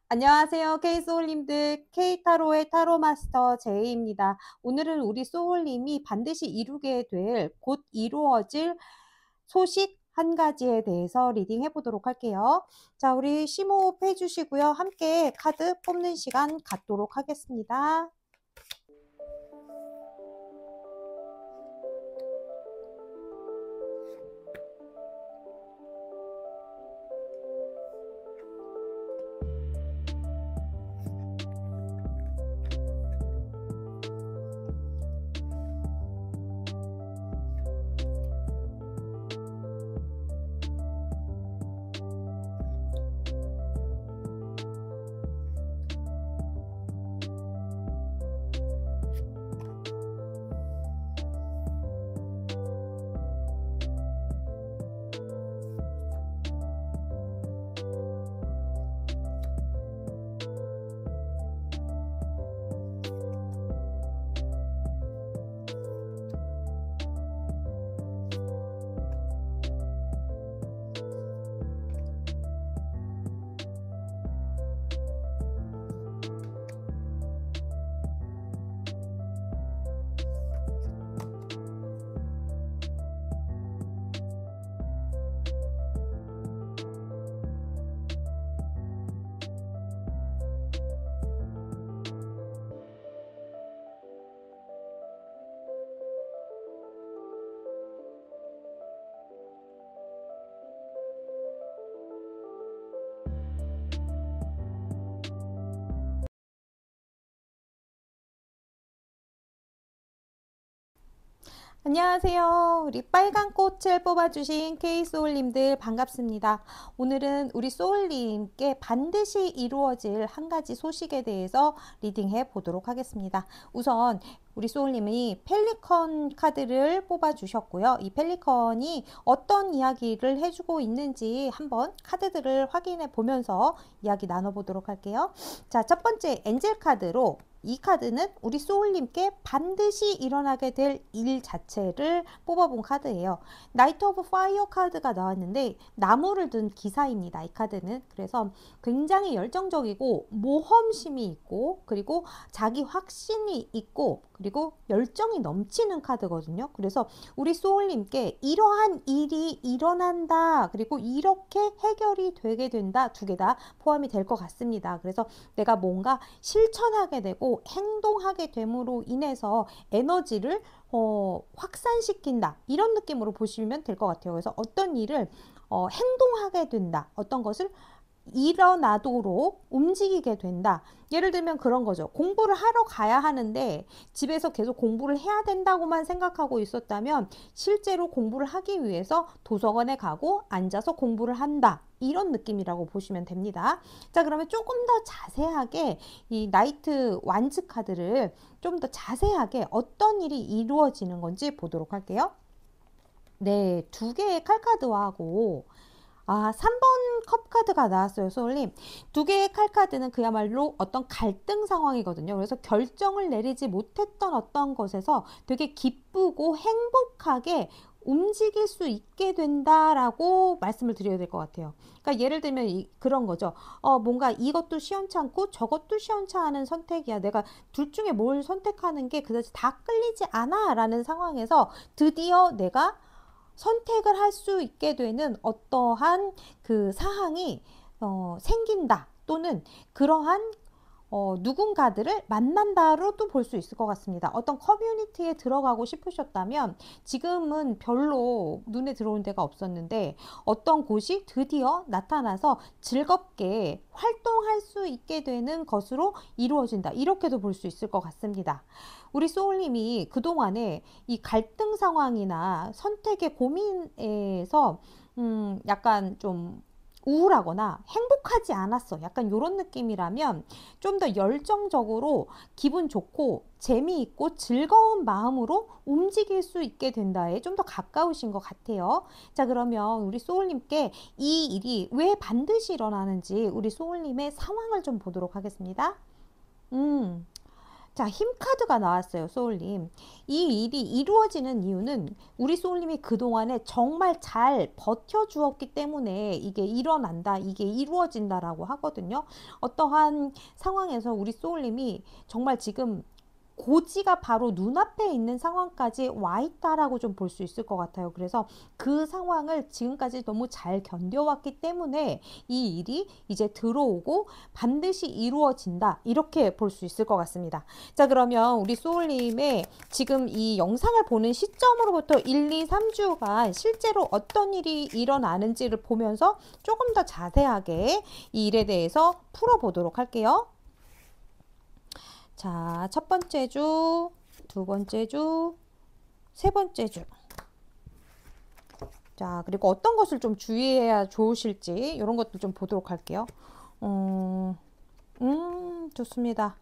안녕하세요. K소울님들, K타로의 타로마스터 제이입니다. 오늘은 우리 소울님이 반드시 이루게 될, 곧 이루어질 소식 한 가지에 대해서 리딩해 보도록 할게요. 자, 우리 심호흡 해주시고요. 함께 카드 뽑는 시간 갖도록 하겠습니다. 안녕하세요. 우리 빨간 꽃을 뽑아주신 K소울님들 반갑습니다. 오늘은 우리 소울님께 반드시 이루어질 한 가지 소식에 대해서 리딩해 보도록 하겠습니다. 우선 우리 소울님이 펠리컨 카드를 뽑아주셨고요. 이 펠리컨이 어떤 이야기를 해주고 있는지 한번 카드들을 확인해 보면서 이야기 나눠보도록 할게요. 자, 첫 번째 엔젤 카드로 이 카드는 우리 소울님께 반드시 일어나게 될 일 자체를 뽑아본 카드예요. 나이트 오브 파이어 카드가 나왔는데 나무를 든 기사입니다. 이 카드는. 그래서 굉장히 열정적이고 모험심이 있고 그리고 자기 확신이 있고 그리고 열정이 넘치는 카드거든요. 그래서 우리 소울님께 이러한 일이 일어난다. 그리고 이렇게 해결이 되게 된다. 두 개 다 포함이 될 것 같습니다. 그래서 내가 뭔가 실천하게 되고 행동하게 됨으로 인해서 에너지를 확산시킨다. 이런 느낌으로 보시면 될 것 같아요. 그래서 어떤 일을 행동하게 된다. 어떤 것을 일어나도록 움직이게 된다. 예를 들면 그런 거죠. 공부를 하러 가야 하는데 집에서 계속 공부를 해야 된다고만 생각하고 있었다면 실제로 공부를 하기 위해서 도서관에 가고 앉아서 공부를 한다. 이런 느낌이라고 보시면 됩니다. 자, 그러면 조금 더 자세하게 이 나이트 완즈 카드를 좀 더 자세하게 어떤 일이 이루어지는 건지 보도록 할게요. 네, 두 개의 칼카드하고 3번 컵 카드가 나왔어요, 소울님. 두 개의 칼 카드는 그야말로 어떤 갈등 상황이거든요. 그래서 결정을 내리지 못했던 어떤 것에서 되게 기쁘고 행복하게 움직일 수 있게 된다라고 말씀을 드려야 될 것 같아요. 그러니까 예를 들면 그런 거죠. 뭔가 이것도 시원찮고 저것도 시원찮은 선택이야. 내가 둘 중에 뭘 선택하는 게 그다지 다 끌리지 않아 라는 상황에서 드디어 내가 선택을 할 수 있게 되는 어떠한 그 사항이 생긴다. 또는 그러한 누군가들을 만난다로도 볼 수 있을 것 같습니다. 어떤 커뮤니티에 들어가고 싶으셨다면 지금은 별로 눈에 들어온 데가 없었는데 어떤 곳이 드디어 나타나서 즐겁게 활동할 수 있게 되는 것으로 이루어진다. 이렇게도 볼 수 있을 것 같습니다. 우리 소울님이 그동안에 이 갈등 상황이나 선택의 고민에서 약간 좀 우울하거나 행복하지 않았어. 약간 이런 느낌이라면 좀 더 열정적으로 기분 좋고 재미있고 즐거운 마음으로 움직일 수 있게 된다에 좀 더 가까우신 것 같아요. 자, 그러면 우리 소울님께 이 일이 왜 반드시 일어나는지 우리 소울님의 상황을 좀 보도록 하겠습니다. 음. 자, 힘 카드가 나왔어요, 소울님. 이 일이 이루어지는 이유는 우리 소울님이 그동안에 정말 잘 버텨주었기 때문에 이게 일어난다, 이게 이루어진다라고 하거든요. 어떠한 상황에서 우리 소울님이 정말 지금 고지가 바로 눈앞에 있는 상황까지 와 있다라고 좀 볼 수 있을 것 같아요. 그래서 그 상황을 지금까지 너무 잘 견뎌왔기 때문에 이 일이 이제 들어오고 반드시 이루어진다, 이렇게 볼 수 있을 것 같습니다. 자, 그러면 우리 소울님의 지금 이 영상을 보는 시점으로부터 1, 2, 3주간 실제로 어떤 일이 일어나는지를 보면서 조금 더 자세하게 이 일에 대해서 풀어보도록 할게요. 자, 첫 번째 주, 두 번째 주, 세 번째 주. 자, 그리고 어떤 것을 좀 주의해야 좋으실지 이런 것도 좀 보도록 할게요. 좋습니다.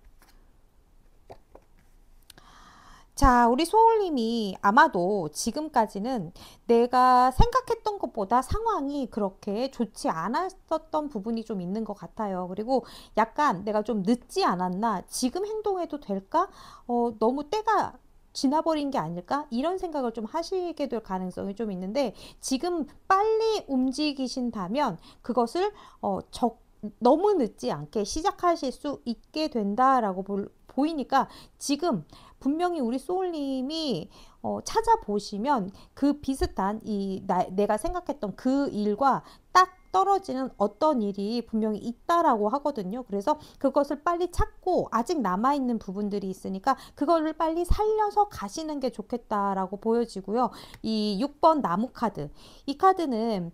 자, 우리 소울님이 아마도 지금까지는 내가 생각했던 것보다 상황이 그렇게 좋지 않았었던 부분이 좀 있는 것 같아요. 그리고 약간 내가 좀 늦지 않았나? 지금 행동해도 될까? 너무 때가 지나버린 게 아닐까? 이런 생각을 좀 하시게 될 가능성이 좀 있는데, 지금 빨리 움직이신다면 그것을 너무 늦지 않게 시작하실 수 있게 된다라고 보이니까 지금 분명히 우리 소울님이 찾아보시면 그 비슷한 내가 생각했던 그 일과 딱 떨어지는 어떤 일이 분명히 있다라고 하거든요. 그래서 그것을 빨리 찾고 아직 남아있는 부분들이 있으니까 그거를 빨리 살려서 가시는 게 좋겠다라고 보여지고요. 이 6번 나무 카드, 이 카드는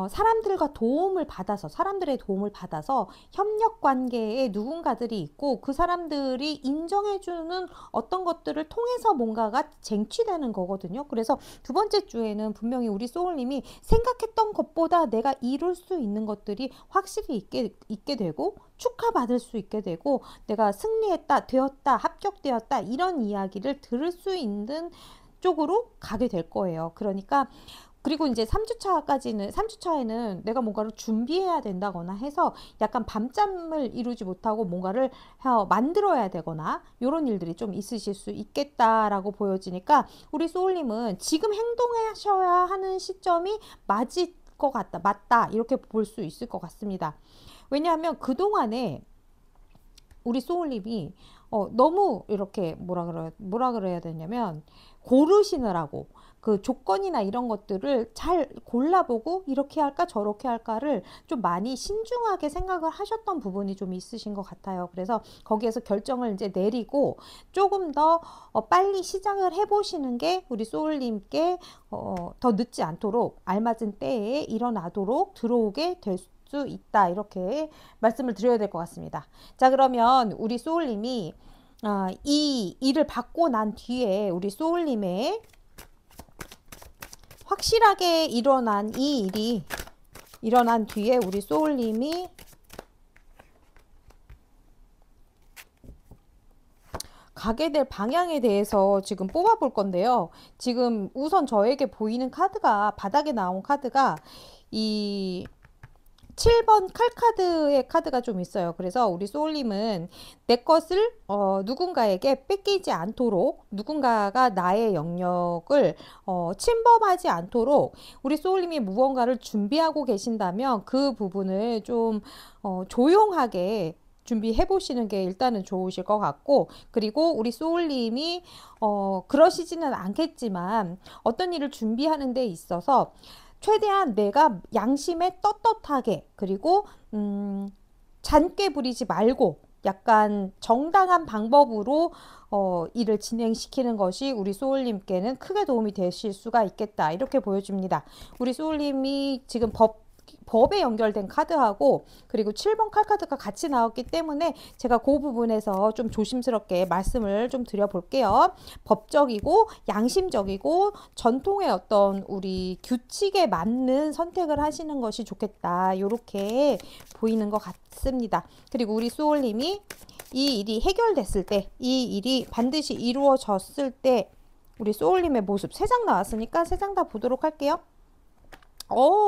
사람들과 사람들의 도움을 받아서 협력 관계에 누군가들이 있고 그 사람들이 인정해주는 어떤 것들을 통해서 뭔가가 쟁취되는 거거든요. 그래서 두 번째 주에는 분명히 우리 소울님이 생각했던 것보다 내가 이룰 수 있는 것들이 확실히 있게 되고 축하받을 수 있게 되고 내가 승리했다, 되었다, 합격되었다, 이런 이야기를 들을 수 있는 쪽으로 가게 될 거예요. 그러니까 그리고 이제 3주차에는 내가 뭔가를 준비해야 된다거나 해서 약간 밤잠을 이루지 못하고 뭔가를 만들어야 되거나 이런 일들이 좀 있으실 수 있겠다라고 보여지니까 우리 소울님은 지금 행동하셔야 하는 시점이 맞을 것 같다, 맞다, 이렇게 볼 수 있을 것 같습니다. 왜냐하면 그동안에 우리 소울님이 너무 이렇게 뭐라 그래야 되냐면 고르시느라고 그 조건이나 이런 것들을 잘 골라보고 이렇게 할까 저렇게 할까를 좀 많이 신중하게 생각을 하셨던 부분이 좀 있으신 것 같아요. 그래서 거기에서 결정을 이제 내리고 조금 더 빨리 시작을 해보시는 게 우리 소울님께 더 늦지 않도록 알맞은 때에 일어나도록 들어오게 될 수 있다, 이렇게 말씀을 드려야 될 것 같습니다. 자, 그러면 우리 소울님이 이 일을 받고 난 뒤에 우리 소울님의 확실하게 일어난 이 일이 일어난 뒤에 우리 소울님이 가게 될 방향에 대해서 지금 뽑아 볼 건데요. 지금 우선 저에게 보이는 카드가, 바닥에 나온 카드가 이 7번 칼카드의 카드가 좀 있어요. 그래서 우리 소울님은 내 것을 누군가에게 뺏기지 않도록, 누군가가 나의 영역을 침범하지 않도록 우리 소울님이 무언가를 준비하고 계신다면 그 부분을 좀 조용하게 준비해 보시는 게 일단은 좋으실 것 같고, 그리고 우리 소울님이 그러시지는 않겠지만 어떤 일을 준비하는 데 있어서 최대한 내가 양심에 떳떳하게, 그리고 잔꾀 부리지 말고 약간 정당한 방법으로 일을 진행시키는 것이 우리 소울님께는 크게 도움이 되실 수가 있겠다, 이렇게 보여집니다. 우리 소울님이 지금 법에 연결된 카드하고 그리고 7번 칼카드가 같이 나왔기 때문에 제가 그 부분에서 좀 조심스럽게 말씀을 좀 드려볼게요. 법적이고 양심적이고 전통의 어떤 우리 규칙에 맞는 선택을 하시는 것이 좋겠다, 이렇게 보이는 것 같습니다. 그리고 우리 소울님이 이 일이 해결됐을 때, 이 일이 반드시 이루어졌을 때 우리 소울님의 모습, 3장 나왔으니까 3장 다 보도록 할게요.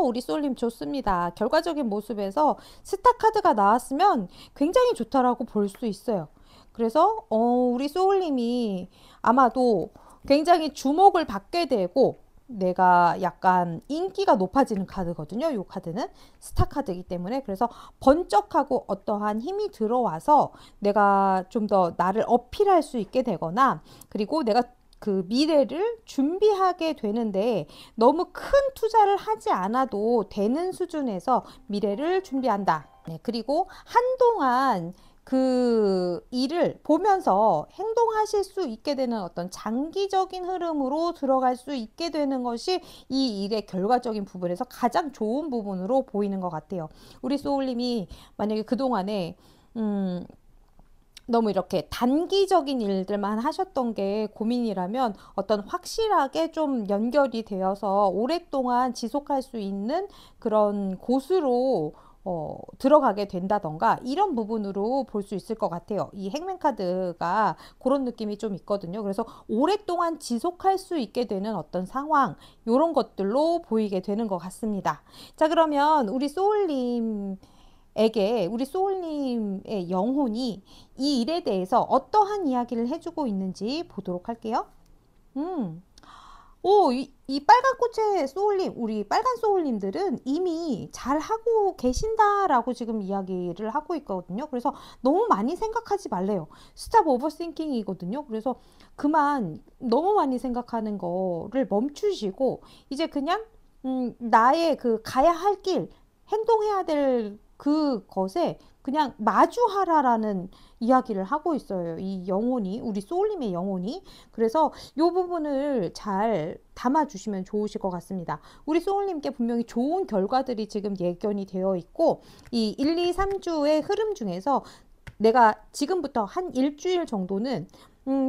우리 소울님 좋습니다. 결과적인 모습에서 스타 카드가 나왔으면 굉장히 좋다라고 볼 수 있어요. 그래서 우리 소울님이 아마도 굉장히 주목을 받게 되고 내가 약간 인기가 높아지는 카드거든요. 이 카드는 스타 카드이기 때문에 그래서 번쩍하고 어떠한 힘이 들어와서 내가 좀 더 나를 어필할 수 있게 되거나 그리고 내가 그 미래를 준비하게 되는데 너무 큰 투자를 하지 않아도 되는 수준에서 미래를 준비한다. 네, 그리고 한동안 그 일을 보면서 행동하실 수 있게 되는 어떤 장기적인 흐름으로 들어갈 수 있게 되는 것이 이 일의 결과적인 부분에서 가장 좋은 부분으로 보이는 것 같아요. 우리 소울님이 만약에 그동안에 너무 이렇게 단기적인 일들만 하셨던 게 고민이라면 어떤 확실하게 좀 연결이 되어서 오랫동안 지속할 수 있는 그런 곳으로 들어가게 된다던가 이런 부분으로 볼 수 있을 것 같아요. 이 행맨 카드가 그런 느낌이 좀 있거든요. 그래서 오랫동안 지속할 수 있게 되는 어떤 상황 이런 것들로 보이게 되는 것 같습니다. 자, 그러면 우리 소울님 에게 우리 소울님의 영혼이 이 일에 대해서 어떠한 이야기를 해주고 있는지 보도록 할게요. 이 빨간 꽃의 소울님, 우리 빨간 소울님들은 이미 잘하고 계신다라고 지금 이야기를 하고 있거든요. 그래서 너무 많이 생각하지 말래요. 스탑 오버싱킹이거든요. 그래서 그만 너무 많이 생각하는 거를 멈추시고 이제 그냥 나의 그 가야 할 길, 행동해야 될 그것에 그냥 마주하라라는 이야기를 하고 있어요. 이 영혼이, 우리 소울님의 영혼이. 그래서 이 부분을 잘 담아주시면 좋으실 것 같습니다. 우리 소울님께 분명히 좋은 결과들이 지금 예견이 되어 있고 이 1, 2, 3주의 흐름 중에서 내가 지금부터 한 일주일 정도는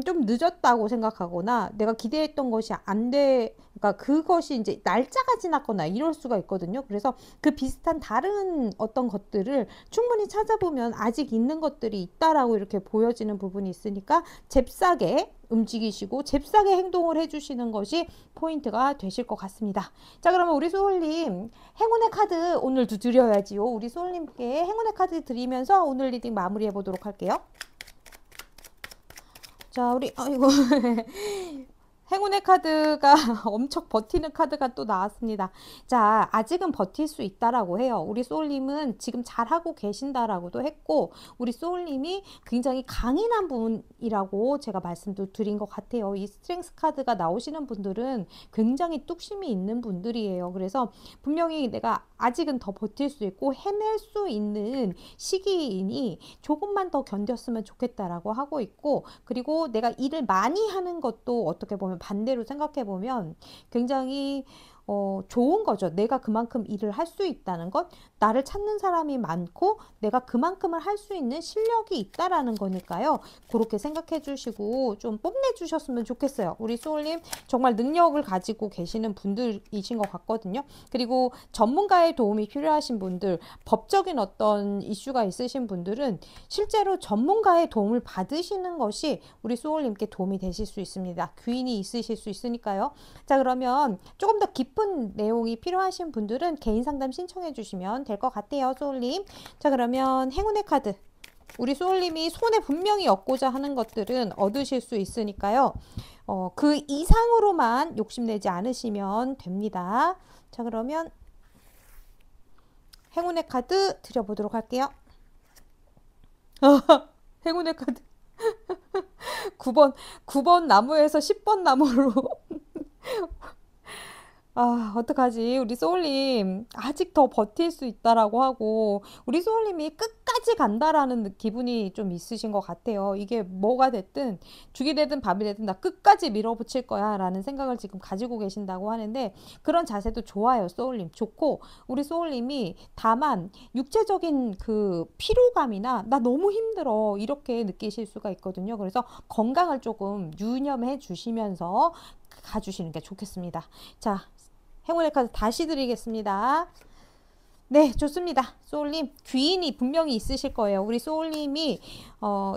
좀 늦었다고 생각하거나 내가 기대했던 것이 그러니까 그것이 이제 날짜가 지났거나 이럴 수가 있거든요. 그래서 그 비슷한 다른 어떤 것들을 충분히 찾아보면 아직 있는 것들이 있다라고 이렇게 보여지는 부분이 있으니까 잽싸게 움직이시고 잽싸게 행동을 해주시는 것이 포인트가 되실 것 같습니다. 자, 그러면 우리 소울님 행운의 카드 오늘도 드려야지요. 우리 소울님께 행운의 카드 드리면서 오늘 리딩 마무리해 보도록 할게요. 자, 우리 아이고 행운의 카드가 엄청 버티는 카드가 또 나왔습니다. 자, 아직은 버틸 수 있다라고 해요. 우리 소울님은 지금 잘하고 계신다라고도 했고 우리 소울님이 굉장히 강인한 분이라고 제가 말씀도 드린 것 같아요. 이 스트렝스 카드가 나오시는 분들은 굉장히 뚝심이 있는 분들이에요. 그래서 분명히 내가 아직은 더 버틸 수 있고 해낼 수 있는 시기이니 조금만 더 견뎠으면 좋겠다라고 하고 있고 그리고 내가 일을 많이 하는 것도 어떻게 보면 반대로 생각해 보면 굉장히 좋은 거죠. 내가 그만큼 일을 할 수 있다는 것, 나를 찾는 사람이 많고 내가 그만큼을 할 수 있는 실력이 있다라는 거니까요. 그렇게 생각해 주시고 좀 뽐내 주셨으면 좋겠어요. 우리 소울님 정말 능력을 가지고 계시는 분들이신 것 같거든요. 그리고 전문가의 도움이 필요하신 분들, 법적인 어떤 이슈가 있으신 분들은 실제로 전문가의 도움을 받으시는 것이 우리 소울님께 도움이 되실 수 있습니다. 귀인이 있으실 수 있으니까요. 자, 그러면 조금 더 깊은 내용이 필요하신 분들은 개인 상담 신청해 주시면 될 것 같아요, 소울님. 자, 그러면 행운의 카드. 우리 소울님이 손에 분명히 얻고자 하는 것들은 얻으실 수 있으니까요. 그 이상으로만 욕심내지 않으시면 됩니다. 자, 그러면 행운의 카드 드려보도록 할게요. 행운의 카드 9번 나무에서 10번 나무로 아, 어떡하지? 우리 소울님 아직 더 버틸 수 있다라고 하고 우리 소울님이 끝까지 간다라는 기분이 좀 있으신 것 같아요. 이게 뭐가 됐든 죽이 되든 밥이 되든 나 끝까지 밀어붙일 거야 라는 생각을 지금 가지고 계신다고 하는데 그런 자세도 좋아요. 소울님 좋고 우리 소울님이 다만 육체적인 그 피로감이나 나 너무 힘들어 이렇게 느끼실 수가 있거든요. 그래서 건강을 조금 유념해 주시면서 가주시는 게 좋겠습니다. 자, 행운의 카드 다시 드리겠습니다. 네, 좋습니다. 소울님 귀인이 분명히 있으실 거예요. 우리 소울님이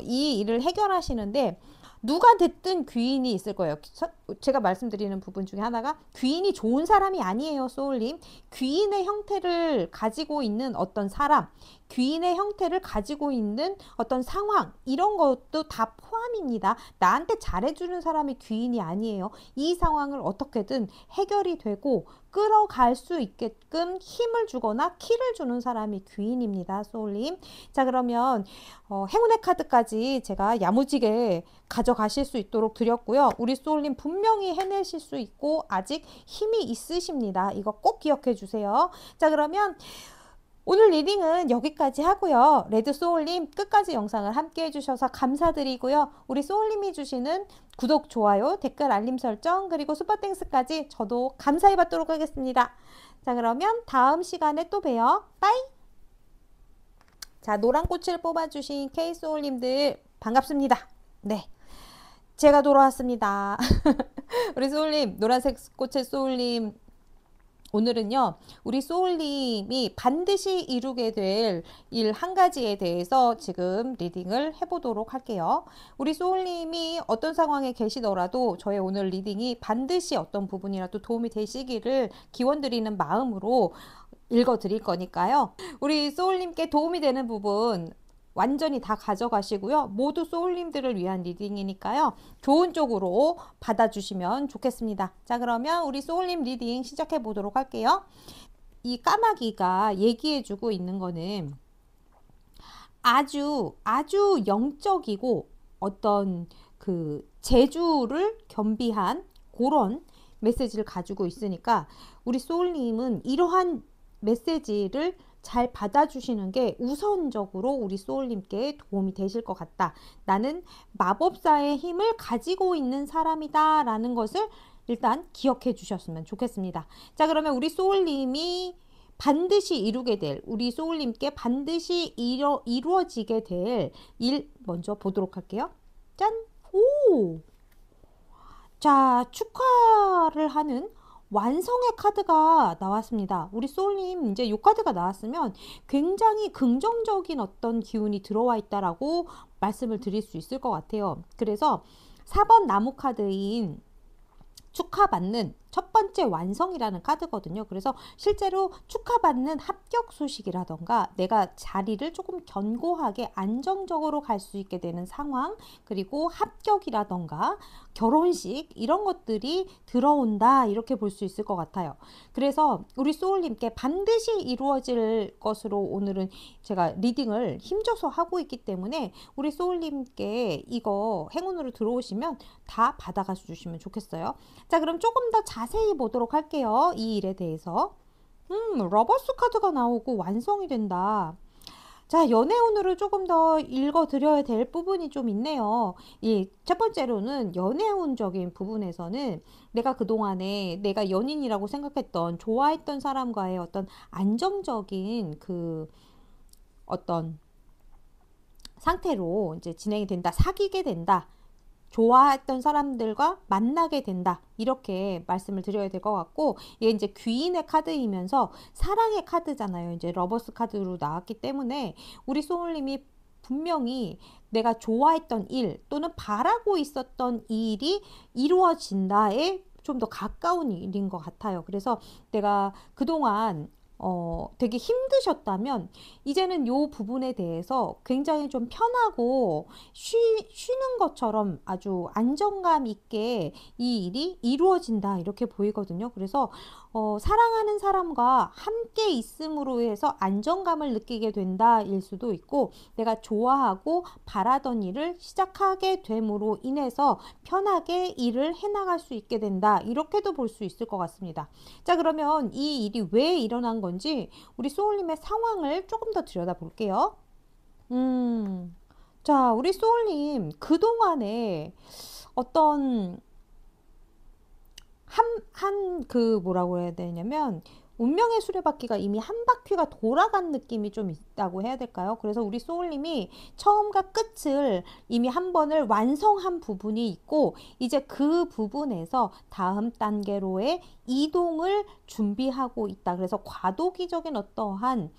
이 일을 해결하시는데 누가 됐든 귀인이 있을 거예요. 제가 말씀드리는 부분 중에 하나가 귀인이 좋은 사람이 아니에요, 소울님. 귀인의 형태를 가지고 있는 어떤 사람, 귀인의 형태를 가지고 있는 어떤 상황, 이런 것도 다 포함입니다. 나한테 잘해주는 사람이 귀인이 아니에요. 이 상황을 어떻게든 해결이 되고 끌어갈 수 있게끔 힘을 주거나 키를 주는 사람이 귀인입니다, 소울님. 자, 그러면 행운의 카드까지 제가 야무지게 가져가실 수 있도록 드렸고요. 우리 소울님 분명히 해내실 수 있고 아직 힘이 있으십니다. 이거 꼭 기억해 주세요. 자, 그러면 오늘 리딩은 여기까지 하고요. 레드 소울님 끝까지 영상을 함께 해주셔서 감사드리고요. 우리 소울님이 주시는 구독, 좋아요, 댓글, 알림 설정, 그리고 슈퍼땡스까지 저도 감사히 받도록 하겠습니다. 자, 그러면 다음 시간에 또 봬요. 빠이! 자, 노란 꽃을 뽑아주신 K소울님들 반갑습니다. 네, 제가 돌아왔습니다. 우리 소울님, 노란색 꽃의 소울님, 오늘은요, 우리 소울님이 반드시 이루게 될 일 한 가지에 대해서 지금 리딩을 해보도록 할게요. 우리 소울님이 어떤 상황에 계시더라도 저의 오늘 리딩이 반드시 어떤 부분이라도 도움이 되시기를 기원드리는 마음으로 읽어드릴 거니까요. 우리 소울님께 도움이 되는 부분 완전히 다 가져가시고요. 모두 소울님들을 위한 리딩이니까요. 좋은 쪽으로 받아주시면 좋겠습니다. 자, 그러면 우리 소울님 리딩 시작해 보도록 할게요. 이 까마귀가 얘기해주고 있는 거는 아주 영적이고 어떤 그 재주를 겸비한 그런 메시지를 가지고 있으니까 우리 소울님은 이러한 메시지를 잘 받아주시는 게 우선적으로 우리 소울님께 도움이 되실 것 같다. 나는 마법사의 힘을 가지고 있는 사람이다 라는 것을 일단 기억해 주셨으면 좋겠습니다. 자, 그러면 우리 소울님이 반드시 이루게 될, 우리 소울님께 반드시 이루어지게 될 일 먼저 보도록 할게요. 짠! 오! 자, 축하를 하는 완성의 카드가 나왔습니다. 우리 소울님 이제 이 카드가 나왔으면 굉장히 긍정적인 어떤 기운이 들어와 있다라고 말씀을 드릴 수 있을 것 같아요. 그래서 4번 나무 카드인 축하받는 첫 번째 완성이라는 카드거든요. 그래서 실제로 축하받는 합격 소식이라던가 내가 자리를 조금 견고하게 안정적으로 갈 수 있게 되는 상황, 그리고 합격이라던가 결혼식 이런 것들이 들어온다, 이렇게 볼 수 있을 것 같아요. 그래서 우리 소울님께 반드시 이루어질 것으로 오늘은 제가 리딩을 힘줘서 하고 있기 때문에 우리 소울님께 이거 행운으로 들어오시면 다 받아가 주시면 좋겠어요. 자, 그럼 조금 더 자세히 보도록 할게요. 이 일에 대해서. 러버스 카드가 나오고 완성이 된다. 자, 연애운으로 조금 더 읽어드려야 될 부분이 좀 있네요. 이 첫 번째로는 연애운적인 부분에서는 내가 그동안에 내가 연인이라고 생각했던, 좋아했던 사람과의 어떤 안정적인 그 어떤 상태로 이제 진행이 된다. 사귀게 된다. 좋아했던 사람들과 만나게 된다, 이렇게 말씀을 드려야 될 것 같고, 이게 이제 귀인의 카드이면서 사랑의 카드잖아요. 이제 러버스 카드로 나왔기 때문에 우리 소울님이 분명히 내가 좋아했던 일 또는 바라고 있었던 이 일이 이루어진다에 좀 더 가까운 일인 것 같아요. 그래서 내가 그동안 되게 힘드셨다면 이제는 이 부분에 대해서 굉장히 좀 편하고 쉬는 것처럼 아주 안정감 있게 이 일이 이루어진다, 이렇게 보이거든요. 그래서 사랑하는 사람과 함께 있음으로 해서 안정감을 느끼게 된다 일 수도 있고, 내가 좋아하고 바라던 일을 시작하게 됨으로 인해서 편하게 일을 해나갈 수 있게 된다, 이렇게도 볼 수 있을 것 같습니다. 자, 그러면 이 일이 왜 일어난 건지 우리 소울님의 상황을 조금 더 들여다 볼게요. 자, 우리 소울님 그동안에 어떤 그 뭐라고 해야 되냐면 운명의 수레바퀴가 이미 한 바퀴가 돌아간 느낌이 좀 있다고 해야 될까요? 그래서 우리 소울님이 처음과 끝을 이미 한 번을 완성한 부분이 있고, 이제 그 부분에서 다음 단계로의 이동을 준비하고 있다. 그래서 과도기적인 어떠한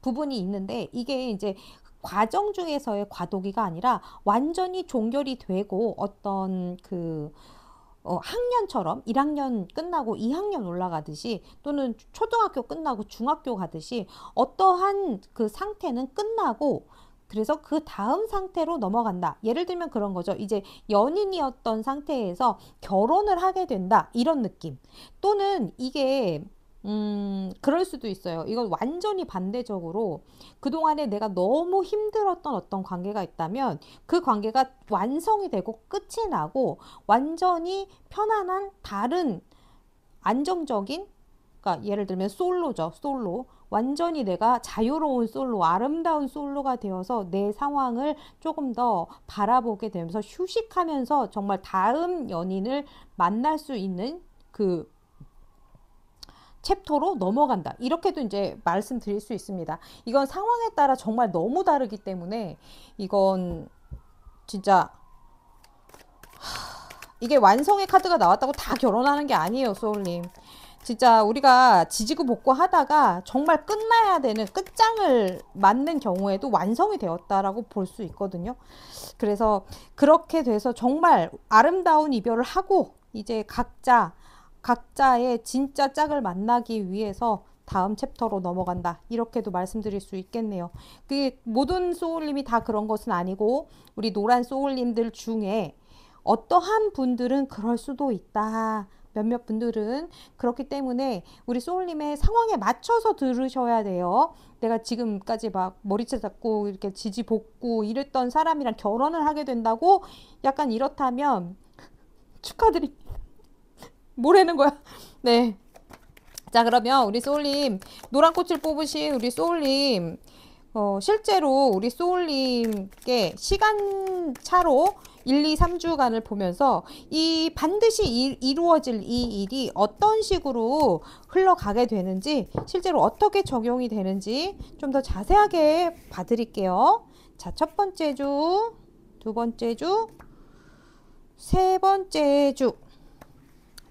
부분이 있는데, 이게 이제 과정 중에서의 과도기가 아니라 완전히 종결이 되고 어떤 그 학년처럼 1학년 끝나고 2학년 올라가듯이 또는 초등학교 끝나고 중학교 가듯이 어떠한 그 상태는 끝나고 그래서 그 다음 상태로 넘어간다. 예를 들면 그런 거죠. 이제 연인이었던 상태에서 결혼을 하게 된다. 이런 느낌. 또는 이게 그럴 수도 있어요. 이건 완전히 반대적으로 그동안에 내가 너무 힘들었던 어떤 관계가 있다면 그 관계가 완성이 되고 끝이 나고 완전히 편안한 다른 안정적인 그러니까 예를 들면 솔로죠. 솔로. 완전히 내가 자유로운 솔로, 아름다운 솔로가 되어서 내 상황을 조금 더 바라보게 되면서 휴식하면서 정말 다음 연인을 만날 수 있는 그 챕터로 넘어간다. 이렇게도 이제 말씀드릴 수 있습니다. 이건 상황에 따라 정말 너무 다르기 때문에 이건 진짜 이게 완성의 카드가 나왔다고 다 결혼하는 게 아니에요, 소울님. 진짜 우리가 지지고 볶고 하다가 정말 끝나야 되는 끝장을 맞는 경우에도 완성이 되었다라고 볼 수 있거든요. 그래서 그렇게 돼서 정말 아름다운 이별을 하고 이제 각자의 진짜 짝을 만나기 위해서 다음 챕터로 넘어간다. 이렇게도 말씀드릴 수 있겠네요. 그 모든 소울님이 다 그런 것은 아니고 우리 노란 소울님들 중에 어떠한 분들은 그럴 수도 있다. 몇몇 분들은 그렇기 때문에 우리 소울님의 상황에 맞춰서 들으셔야 돼요. 내가 지금까지 막 머리채 잡고 이렇게 지지 볶고 이랬던 사람이랑 결혼을 하게 된다고 약간 이렇다면 축하드립니다. 뭐라는 거야? 네. 자, 그러면 우리 소울님, 노란 꽃을 뽑으신 우리 소울님, 실제로 우리 소울님께 시간차로 1, 2, 3주간을 보면서 이 반드시 이루어질 이 일이 어떤 식으로 흘러가게 되는지, 실제로 어떻게 적용이 되는지 좀 더 자세하게 봐드릴게요. 자, 첫 번째 주, 두 번째 주, 세 번째 주.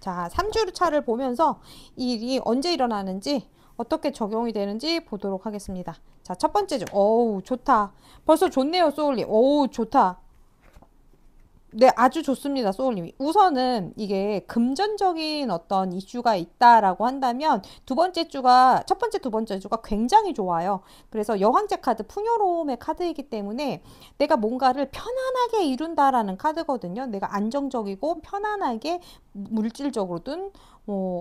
자, 3주 차를 보면서 이 일이 언제 일어나는지 어떻게 적용이 되는지 보도록 하겠습니다. 자, 첫 번째 주. 어우, 좋다. 벌써 좋네요, 소울님. 어우, 좋다. 네, 아주 좋습니다, 소울님이. 우선은 이게 금전적인 어떤 이슈가 있다라고 한다면 두 번째 주가, 첫 번째, 두 번째 주가 굉장히 좋아요. 그래서 여황제 카드, 풍요로움의 카드이기 때문에 내가 뭔가를 편안하게 이룬다라는 카드거든요. 내가 안정적이고 편안하게 물질적으로든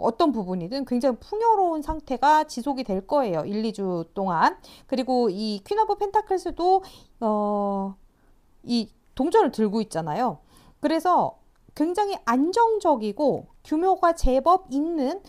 어떤 부분이든 굉장히 풍요로운 상태가 지속이 될 거예요. 1, 2주 동안. 그리고 이 퀸 오브 펜타클스도 이 동전을 들고 있잖아요. 그래서 굉장히 안정적이고 규모가 제법 있는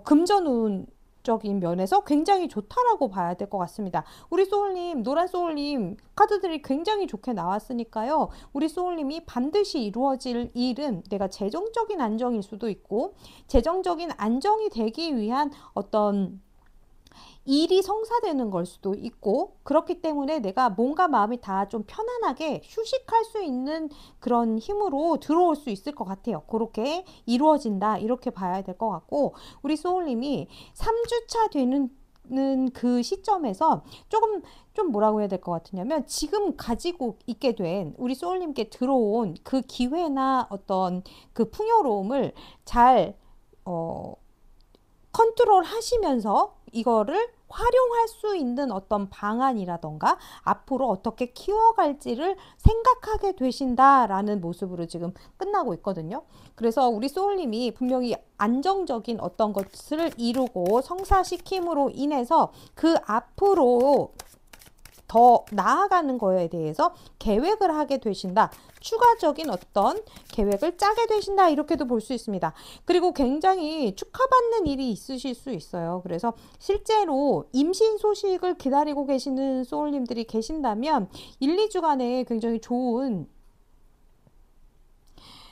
금전운적인 면에서 굉장히 좋다라고 봐야 될 것 같습니다. 우리 소울님, 노란 소울님 카드들이 굉장히 좋게 나왔으니까요. 우리 소울님이 반드시 이루어질 일은 내가 재정적인 안정일 수도 있고 재정적인 안정이 되기 위한 어떤 일이 성사되는 걸 수도 있고 그렇기 때문에 내가 몸과 마음이 다 좀 편안하게 휴식할 수 있는 그런 힘으로 들어올 수 있을 것 같아요. 그렇게 이루어진다 이렇게 봐야 될 것 같고 우리 소울님이 3주차 되는 그 시점에서 조금 좀 뭐라고 해야 될 것 같으냐면 지금 가지고 있게 된 우리 소울님께 들어온 그 기회나 어떤 그 풍요로움을 잘 컨트롤 하시면서 이거를 활용할 수 있는 어떤 방안이라던가 앞으로 어떻게 키워갈지를 생각하게 되신다라는 모습으로 지금 끝나고 있거든요. 그래서 우리 소울님이 분명히 안정적인 어떤 것을 이루고 성사시킴으로 인해서 그 앞으로 더 나아가는 거에 대해서 계획을 하게 되신다. 추가적인 어떤 계획을 짜게 되신다. 이렇게도 볼 수 있습니다. 그리고 굉장히 축하받는 일이 있으실 수 있어요. 그래서 실제로 임신 소식을 기다리고 계시는 소울님들이 계신다면 1, 2주간에 굉장히 좋은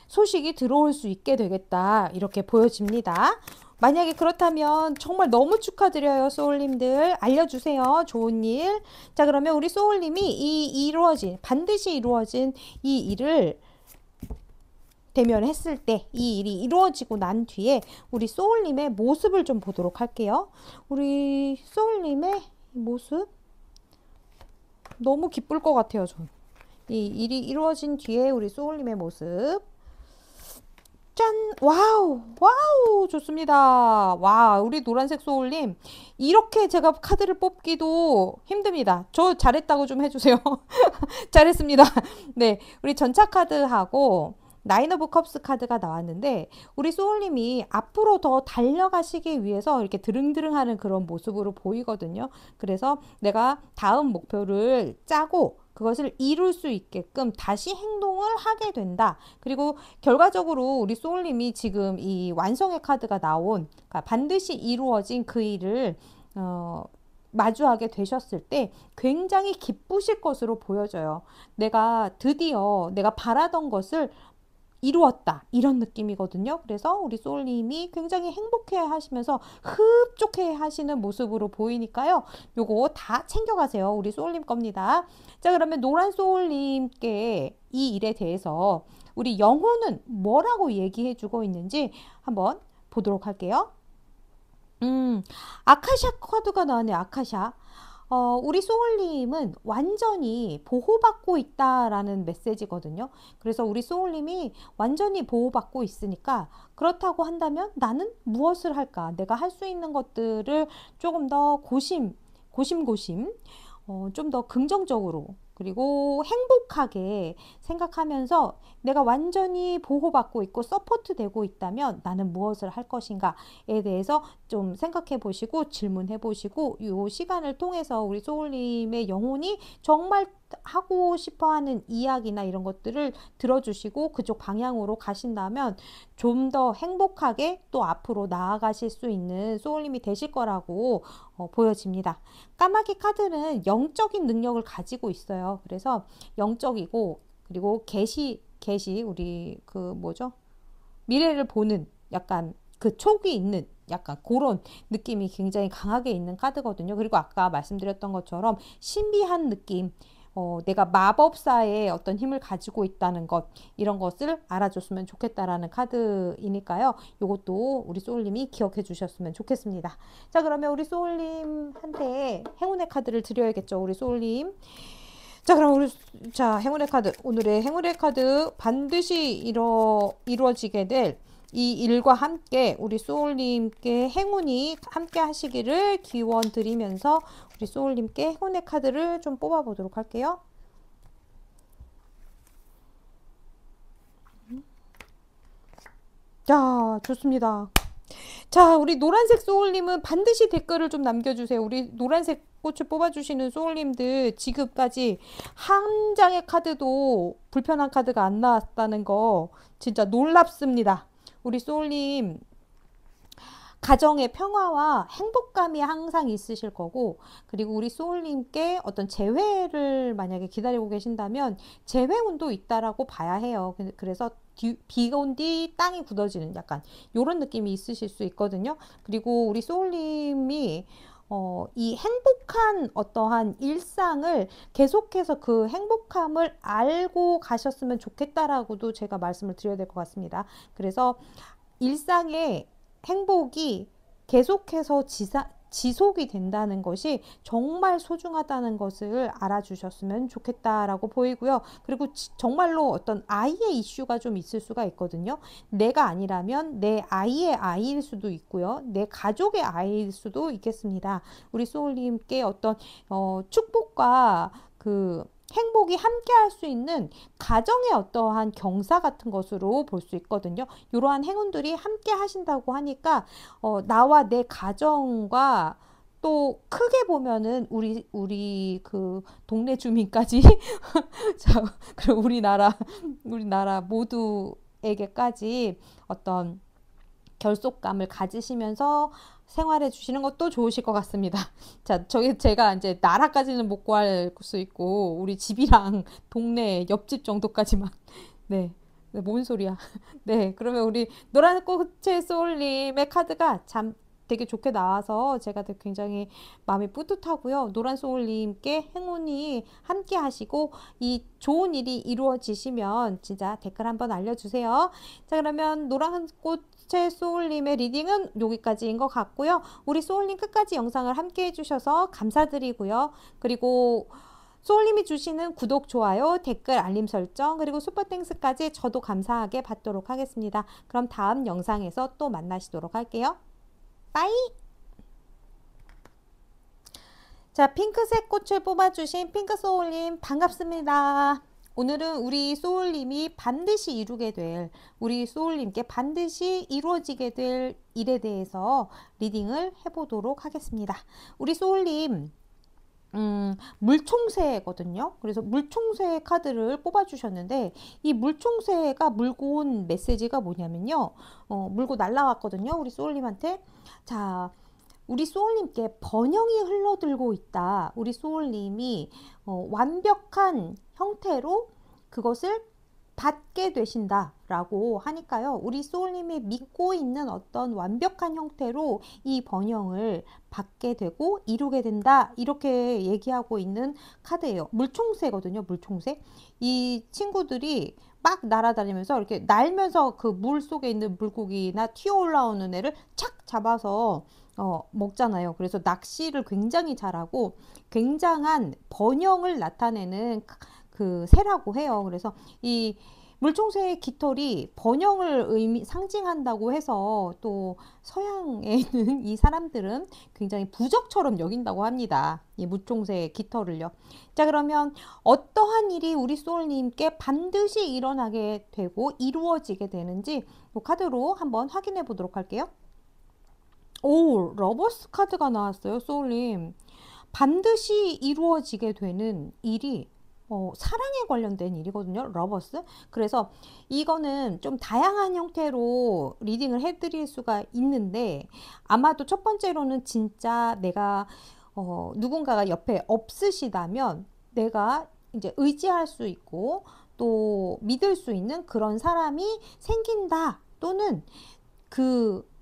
소식이 들어올 수 있게 되겠다. 이렇게 보여집니다. 만약에 그렇다면 정말 너무 축하드려요, 소울님들. 알려주세요. 좋은 일. 자, 그러면 우리 소울님이 반드시 이루어진 이 일을 대면했을 때, 이 일이 이루어지고 난 뒤에 우리 소울님의 모습을 좀 보도록 할게요. 우리 소울님의 모습. 너무 기쁠 것 같아요, 전. 이 일이 이루어진 뒤에 우리 소울님의 모습. 짠! 와우! 와우! 좋습니다. 와, 우리 노란색 소울님. 이렇게 제가 카드를 뽑기도 힘듭니다. 저 잘했다고 좀 해주세요. 잘했습니다. 네, 우리 전차 카드하고 나인 오브 컵스 카드가 나왔는데 우리 소울님이 앞으로 더 달려가시기 위해서 이렇게 드릉드릉하는 그런 모습으로 보이거든요. 그래서 내가 다음 목표를 짜고 그것을 이룰 수 있게끔 다시 행동을 하게 된다. 그리고 결과적으로 우리 소울님이 지금 이 완성의 카드가 나온, 그러니까 반드시 이루어진 그 일을 마주하게 되셨을 때 굉장히 기쁘실 것으로 보여져요. 내가 드디어 내가 바라던 것을 이루었다, 이런 느낌이거든요. 그래서 우리 소울님이 굉장히 행복해 하시면서 흡족해 하시는 모습으로 보이니까요. 요거 다 챙겨가세요. 우리 소울님 겁니다. 자, 그러면 노란 소울님께 이 일에 대해서 우리 영혼은 뭐라고 얘기해 주고 있는지 한번 보도록 할게요. 아카샤 카드가 나왔네요. 아카샤. 우리 소울님은 완전히 보호받고 있다라는 메시지거든요. 그래서 우리 소울님이 완전히 보호받고 있으니까 그렇다고 한다면 나는 무엇을 할까? 내가 할 수 있는 것들을 조금 더 고심고심, 좀 더 긍정적으로 그리고 행복하게 생각하면서 내가 완전히 보호받고 있고 서포트 되고 있다면 나는 무엇을 할 것인가에 대해서 좀 생각해 보시고 질문해 보시고 이 시간을 통해서 우리 소울님의 영혼이 정말 하고 싶어 하는 이야기나 이런 것들을 들어주시고 그쪽 방향으로 가신다면 좀 더 행복하게 또 앞으로 나아가실 수 있는 소울님이 되실 거라고 보여집니다. 까마귀 카드는 영적인 능력을 가지고 있어요. 그래서 영적이고 그리고 계시 우리 그 뭐죠? 미래를 보는 약간 그 촉이 있는 약간 그런 느낌이 굉장히 강하게 있는 카드거든요. 그리고 아까 말씀드렸던 것처럼 신비한 느낌, 내가 마법사의 어떤 힘을 가지고 있다는 것, 이런 것을 알아줬으면 좋겠다라는 카드이니까요. 이것도 우리 소울님이 기억해 주셨으면 좋겠습니다. 자, 그러면 우리 소울님한테 행운의 카드를 드려야겠죠. 우리 소울님. 자, 그럼 자, 행운의 카드. 오늘의 행운의 카드 반드시 이루어지게 될 이 일과 함께 우리 소울님께 행운이 함께 하시기를 기원 드리면서 우리 소울님께 행운의 카드를 좀 뽑아 보도록 할게요. 자, 좋습니다. 자, 우리 노란색 소울님은 반드시 댓글을 좀 남겨주세요. 우리 노란색 꽃을 뽑아주시는 소울님들 지금까지 한 장의 카드도 불편한 카드가 안 나왔다는 거 진짜 놀랍습니다. 우리 소울님 가정의 평화와 행복감이 항상 있으실 거고 그리고 우리 소울님께 어떤 재회를 만약에 기다리고 계신다면 재회운도 있다라고 봐야 해요. 그래서 비가 온 뒤 땅이 굳어지는 약간 이런 느낌이 있으실 수 있거든요. 그리고 우리 소울님이 이 행복한 어떠한 일상을 계속해서 그 행복함을 알고 가셨으면 좋겠다라고도 제가 말씀을 드려야 될 것 같습니다. 그래서 일상의 행복이 계속해서 지속이 된다는 것이 정말 소중하다는 것을 알아주셨으면 좋겠다라고 보이고요. 그리고 정말로 어떤 아이의 이슈가 좀 있을 수가 있거든요. 내가 아니라면 내 아이의 아이일 수도 있고요. 내 가족의 아이일 수도 있겠습니다. 우리 소울님께 어떤 축복과 그 행복이 함께 할 수 있는 가정의 어떠한 경사 같은 것으로 볼 수 있거든요. 이러한 행운들이 함께 하신다고 하니까 나와 내 가정과 또 크게 보면은 우리 그 동네 주민까지 자, 그리고 우리나라 모두에게까지 어떤 결속감을 가지시면서 생활해 주시는 것도 좋으실 것 같습니다. 자, 제가 이제 나라까지는 못 구할 수 있고 우리 집이랑 동네 옆집 정도까지만 네. 네, 뭔 소리야. 네, 그러면 우리 노란 꽃의 소울님의 카드가 참 되게 좋게 나와서 제가 굉장히 마음이 뿌듯하고요. 노란 소울님께 행운이 함께 하시고 이 좋은 일이 이루어지시면 진짜 댓글 한번 알려주세요. 자, 그러면 노란 꽃의 소울님의 리딩은 여기까지인 것 같고요. 우리 소울님 끝까지 영상을 함께 해주셔서 감사드리고요. 그리고 소울님이 주시는 구독, 좋아요, 댓글, 알림 설정, 그리고 슈퍼땡스까지 저도 감사하게 받도록 하겠습니다. 그럼 다음 영상에서 또 만나시도록 할게요. 빠이! 자, 핑크색 꽃을 뽑아주신 핑크소울님 반갑습니다. 오늘은 우리 소울님이 반드시 이루게 될, 우리 소울님께 반드시 이루어지게 될 일에 대해서 리딩을 해보도록 하겠습니다. 우리 소울님 물총새거든요. 그래서 물총새 카드를 뽑아주셨는데 이 물총새가 물고 온 메시지가 뭐냐면요. 물고 날라왔거든요. 우리 소울님한테. 자, 우리 소울님께 번영이 흘러들고 있다. 우리 소울님이 완벽한 형태로 그것을 받게 되신다 라고 하니까요. 우리 소울님이 믿고 있는 어떤 완벽한 형태로 이 번영을 받게 되고 이루게 된다. 이렇게 얘기하고 있는 카드예요. 물총새거든요. 물총새. 이 친구들이 막 날아다니면서 이렇게 날면서 그 물 속에 있는 물고기나 튀어 올라오는 애를 착 잡아서 먹잖아요. 그래서 낚시를 굉장히 잘하고 굉장한 번영을 나타내는 그 새라고 해요. 그래서 이 물총새의 깃털이 번영을 상징한다고 해서 또 서양에 있는 이 사람들은 굉장히 부적처럼 여긴다고 합니다. 이 물총새의 깃털을요. 자, 그러면 어떠한 일이 우리 소울님께 반드시 일어나게 되고 이루어지게 되는지 이 카드로 한번 확인해 보도록 할게요. 오, 러버스 카드가 나왔어요, 소울님. 반드시 이루어지게 되는 일이 사랑에 관련된 일이거든요. 러버스. 그래서 이거는 좀 다양한 형태로 리딩을 해드릴 수가 있는데 아마도 첫 번째로는 진짜 내가 누군가가 옆에 없으시다면 내가 이제 의지할 수 있고 또 믿을 수 있는 그런 사람이 생긴다. 또는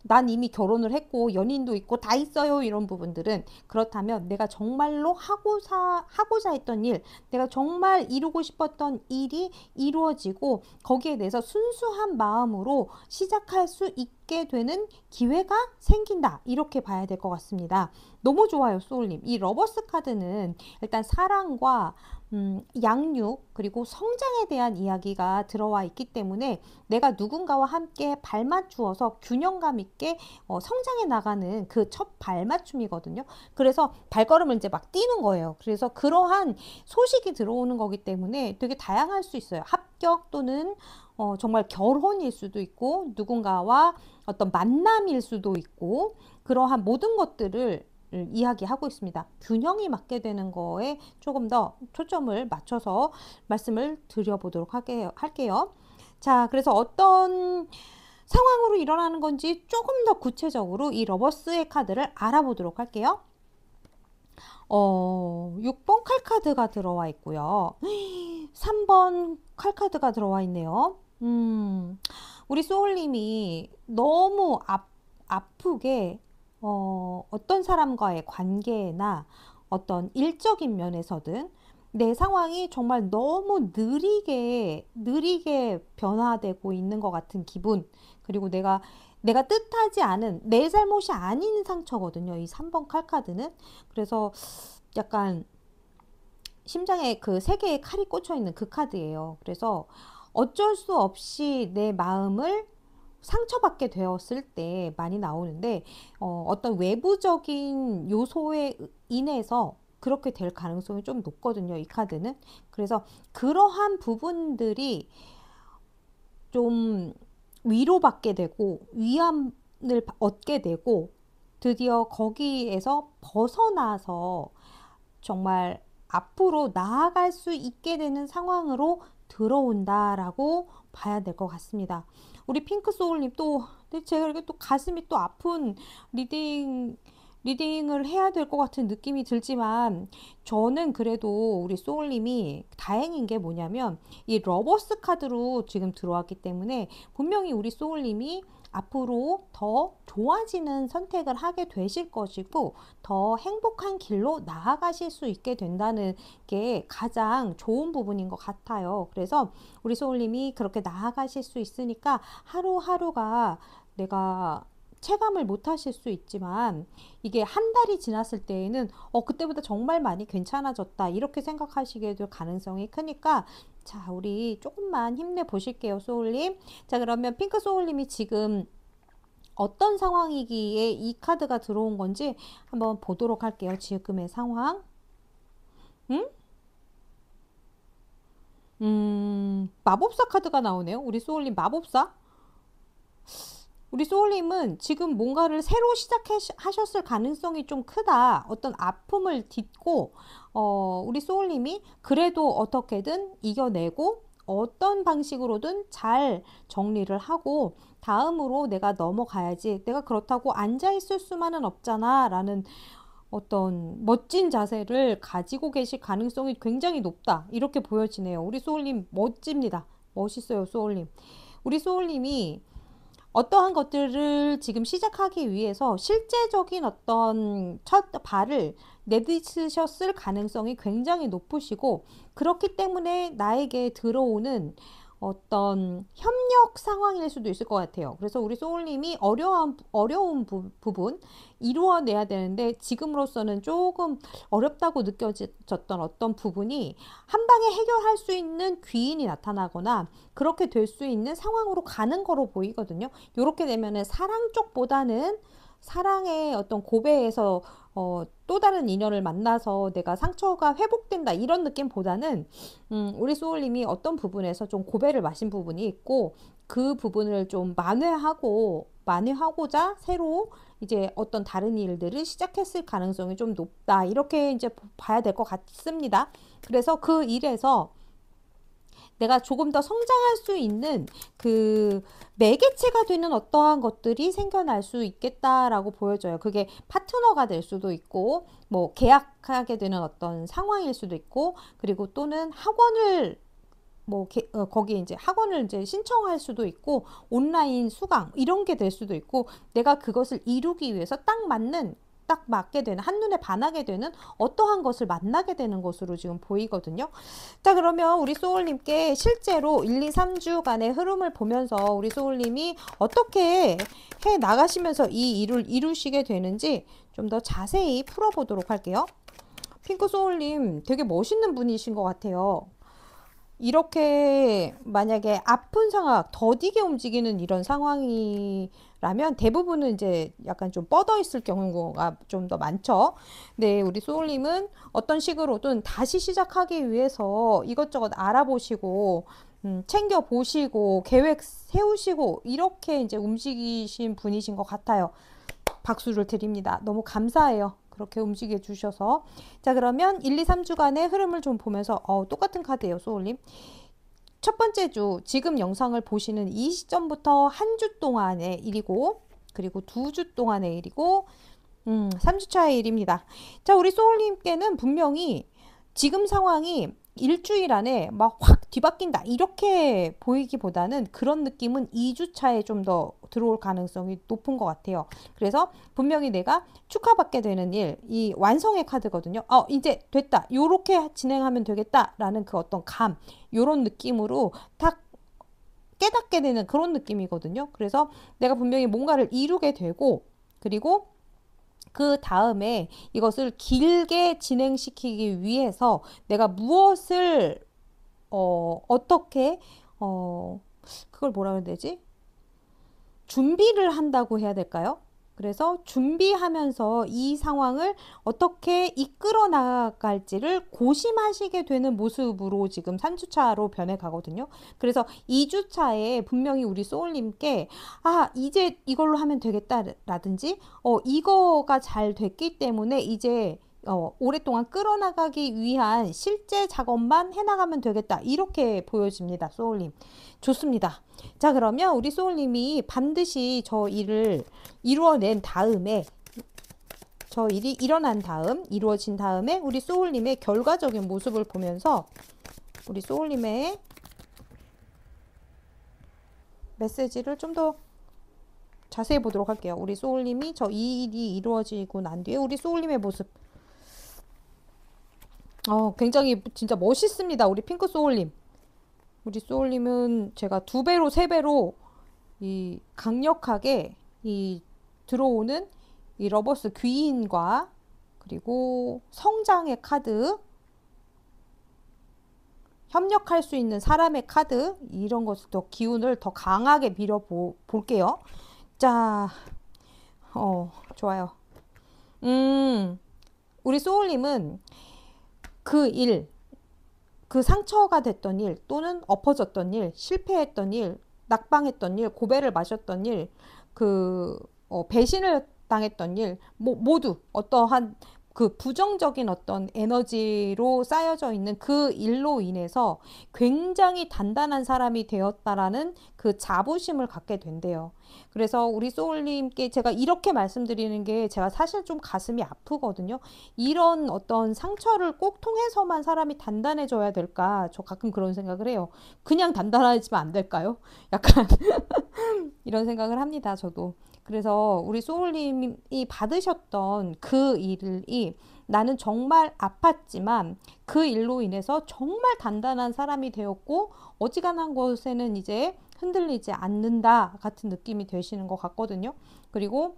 난 이미 결혼을 했고 연인도 있고 다 있어요. 이런 부분들은 그렇다면 내가 정말로 하고자 했던 일, 내가 정말 이루고 싶었던 일이 이루어지고 거기에 대해서 순수한 마음으로 시작할 수 있게 되는 기회가 생긴다. 이렇게 봐야 될 것 같습니다. 너무 좋아요, 소울님. 이 러버스 카드는 일단 사랑과 양육 그리고 성장에 대한 이야기가 들어와 있기 때문에 내가 누군가와 함께 발맞추어서 균형감 있게 성장해 나가는 그 첫 발맞춤이거든요. 그래서 발걸음을 이제 막 뛰는 거예요. 그래서 그러한 소식이 들어오는 거기 때문에 되게 다양할 수 있어요. 합격 또는 정말 결혼일 수도 있고 누군가와 어떤 만남일 수도 있고 그러한 모든 것들을 이야기하고 있습니다. 균형이 맞게 되는 거에 조금 더 초점을 맞춰서 말씀을 드려보도록 할게요. 자, 그래서 어떤 상황으로 일어나는 건지 조금 더 구체적으로 이 러버스의 카드를 알아보도록 할게요. 6번 칼카드가 들어와 있고요. 3번 칼카드가 들어와 있네요. 우리 소울님이 너무 아프게 어떤 사람과의 관계나 어떤 일적인 면에서든 내 상황이 정말 너무 느리게 변화되고 있는 것 같은 기분, 그리고 내가 뜻하지 않은 내 잘못이 아닌 상처거든요. 이 3번 칼카드는. 그래서 약간 심장에 그 3개의 칼이 꽂혀 있는 그 카드예요. 그래서 어쩔 수 없이 내 마음을 상처받게 되었을 때 많이 나오는데 어떤 외부적인 요소에 인해서 그렇게 될 가능성이 좀 높거든요. 이 카드는. 그래서 그러한 부분들이 좀 위로받게 되고 위안을 얻게 되고 드디어 거기에서 벗어나서 정말 앞으로 나아갈 수 있게 되는 상황으로 들어온다라고 봐야 될 것 같습니다. 우리 핑크소울님 또 제가 이렇게 또 가슴이 또 아픈 리딩을 해야 될 것 같은 느낌이 들지만 저는 그래도 우리 소울님이 다행인 게 뭐냐면 이 러버스 카드로 지금 들어왔기 때문에 분명히 우리 소울님이 앞으로 더 좋아지는 선택을 하게 되실 것이고 더 행복한 길로 나아가실 수 있게 된다는 게 가장 좋은 부분인 것 같아요. 그래서 우리 소울님이 그렇게 나아가실 수 있으니까 하루하루가 내가 체감을 못 하실 수 있지만 이게 한 달이 지났을 때에는 그때보다 정말 많이 괜찮아졌다 이렇게 생각하시게 될 가능성이 크니까 자, 우리 조금만 힘내 보실게요, 소울님. 자, 그러면 핑크 소울님이 지금 어떤 상황이기에 이 카드가 들어온 건지 한번 보도록 할게요. 지금의 상황. 응? 마법사 카드가 나오네요. 우리 소울님 마법사? 우리 소울님은 지금 뭔가를 새로 시작하셨을 가능성이 좀 크다. 어떤 아픔을 딛고, 우리 소울님이 그래도 어떻게든 이겨내고, 어떤 방식으로든 잘 정리를 하고, 다음으로 내가 넘어가야지. 내가 그렇다고 앉아있을 수만은 없잖아. 라는 어떤 멋진 자세를 가지고 계실 가능성이 굉장히 높다. 이렇게 보여지네요. 우리 소울님 멋집니다. 멋있어요, 소울님. 우리 소울님이 어떠한 것들을 지금 시작하기 위해서 실제적인 어떤 첫 발을 내딛으셨을 가능성이 굉장히 높으시고 그렇기 때문에 나에게 들어오는 어떤 협력 상황일 수도 있을 것 같아요. 그래서 우리 소울님이 어려운 부분 이루어내야 되는데 지금으로서는 조금 어렵다고 느껴졌던 어떤 부분이 한 방에 해결할 수 있는 귀인이 나타나거나 그렇게 될 수 있는 상황으로 가는 거로 보이거든요. 이렇게 되면은 사랑 쪽보다는 사랑의 어떤 고배에서 또 다른 인연을 만나서 내가 상처가 회복된다 이런 느낌보다는 우리 소울님이 어떤 부분에서 좀 고배를 마신 부분이 있고 그 부분을 좀 만회하고자 새로 이제 어떤 다른 일들을 시작했을 가능성이 좀 높다 이렇게 이제 봐야 될 것 같습니다. 그래서 그 일에서 내가 조금 더 성장할 수 있는 그 매개체가 되는 어떠한 것들이 생겨날 수 있겠다라고 보여져요. 그게 파트너가 될 수도 있고, 뭐 계약하게 되는 어떤 상황일 수도 있고, 그리고 또는 학원을 거기 이제 학원을 이제 신청할 수도 있고, 온라인 수강 이런 게 될 수도 있고, 내가 그것을 이루기 위해서 딱 맞게 되는 한눈에 반하게 되는 어떠한 것을 만나게 되는 것으로 지금 보이거든요. 자, 그러면 우리 소울님께 실제로 1, 2, 3주간의 흐름을 보면서 우리 소울님이 어떻게 해 나가시면서 이 일을 이루시게 되는지 좀 더 자세히 풀어보도록 할게요. 핑크 소울님 되게 멋있는 분이신 것 같아요. 이렇게 만약에 아픈 상황, 더디게 움직이는 이런 상황이라면 대부분은 이제 약간 좀 뻗어 있을 경우가 좀 더 많죠. 네, 우리 소울님은 어떤 식으로든 다시 시작하기 위해서 이것저것 알아보시고, 챙겨보시고, 계획 세우시고, 이렇게 이제 움직이신 분이신 것 같아요. 박수를 드립니다. 너무 감사해요. 그렇게 움직여 주셔서. 자, 그러면 1, 2, 3주간의 흐름을 좀 보면서 똑같은 카드예요, 소울님. 첫 번째 주, 지금 영상을 보시는 이 시점부터 한 주 동안의 일이고, 그리고 2주 동안의 일이고, 3주차의 일입니다. 자, 우리 소울님께는 분명히 지금 상황이 일주일 안에 막 확 뒤바뀐다 이렇게 보이기보다는 그런 느낌은 2주차에 좀 더 들어올 가능성이 높은 것 같아요. 그래서 분명히 내가 축하받게 되는 일, 이 완성의 카드거든요. 이제 됐다. 요렇게 진행하면 되겠다라는 그 어떤 요런 느낌으로 딱 깨닫게 되는 그런 느낌이거든요. 그래서 내가 분명히 뭔가를 이루게 되고 그리고 그 다음에 이것을 길게 진행시키기 위해서 내가 무엇을 어떻게 그걸 뭐라 해야 되지? 준비를 한다고 해야 될까요? 그래서 준비하면서 이 상황을 어떻게 이끌어 나갈지를 고심하시게 되는 모습으로 지금 3주차로 변해가거든요. 그래서 2주차에 분명히 우리 소울님께 이제 이걸로 하면 되겠다라든지 이거가 잘 됐기 때문에 이제 오랫동안 끌어나가기 위한 실제 작업만 해나가면 되겠다 이렇게 보여집니다. 소울님 좋습니다. 자, 그러면 우리 소울님이 반드시 저 일을 이루어낸 다음에 저 일이 일어난 다음 이루어진 다음에 우리 소울님의 결과적인 모습을 보면서 우리 소울님의 메시지를 좀 더 자세히 보도록 할게요. 우리 소울님이 저 이 일이 이루어지고 난 뒤에 우리 소울님의 모습 굉장히 진짜 멋있습니다. 우리 핑크 소울님. 우리 소울님은 제가 2배로 3배로 이 강력하게 이 들어오는 이 러버스 귀인과 그리고 성장의 카드, 협력할 수 있는 사람의 카드, 이런 것을 더 기운을 더 강하게 밀어 볼게요. 자, 좋아요. 우리 소울님은 그 일, 그 상처가 됐던 일, 또는 엎어졌던 일, 실패했던 일, 낙방했던 일, 고배를 마셨던 일, 배신을 당했던 일, 모두 어떠한 그 부정적인 어떤 에너지로 쌓여져 있는 그 일로 인해서 굉장히 단단한 사람이 되었다라는 그 자부심을 갖게 된대요. 그래서 우리 소울님께 제가 이렇게 말씀드리는 게 제가 사실 좀 가슴이 아프거든요. 이런 어떤 상처를 꼭 통해서만 사람이 단단해져야 될까? 저 가끔 그런 생각을 해요. 그냥 단단해지면 안 될까요? 약간 이런 생각을 합니다, 저도. 그래서 우리 소울님이 받으셨던 그 일이 나는 정말 아팠지만 그 일로 인해서 정말 단단한 사람이 되었고 어지간한 것에는 이제 흔들리지 않는다 같은 느낌이 되시는 것 같거든요. 그리고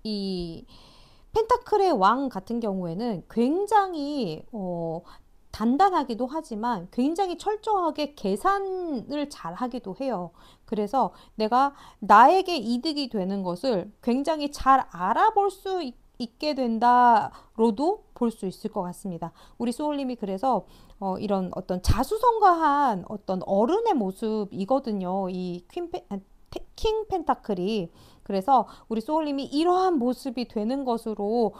이 펜타클의 왕 같은 경우에는 굉장히 단단하기도 하지만 굉장히 철저하게 계산을 잘 하기도 해요. 그래서 내가 나에게 이득이 되는 것을 굉장히 잘 알아볼 수 있게 된다로도 볼 수 있을 것 같습니다. 우리 소울님이 그래서 이런 어떤 자수성가한 어떤 어른의 모습이거든요. 이 킹 펜타클이. 그래서 우리 소울님이 이러한 모습이 되는 것으로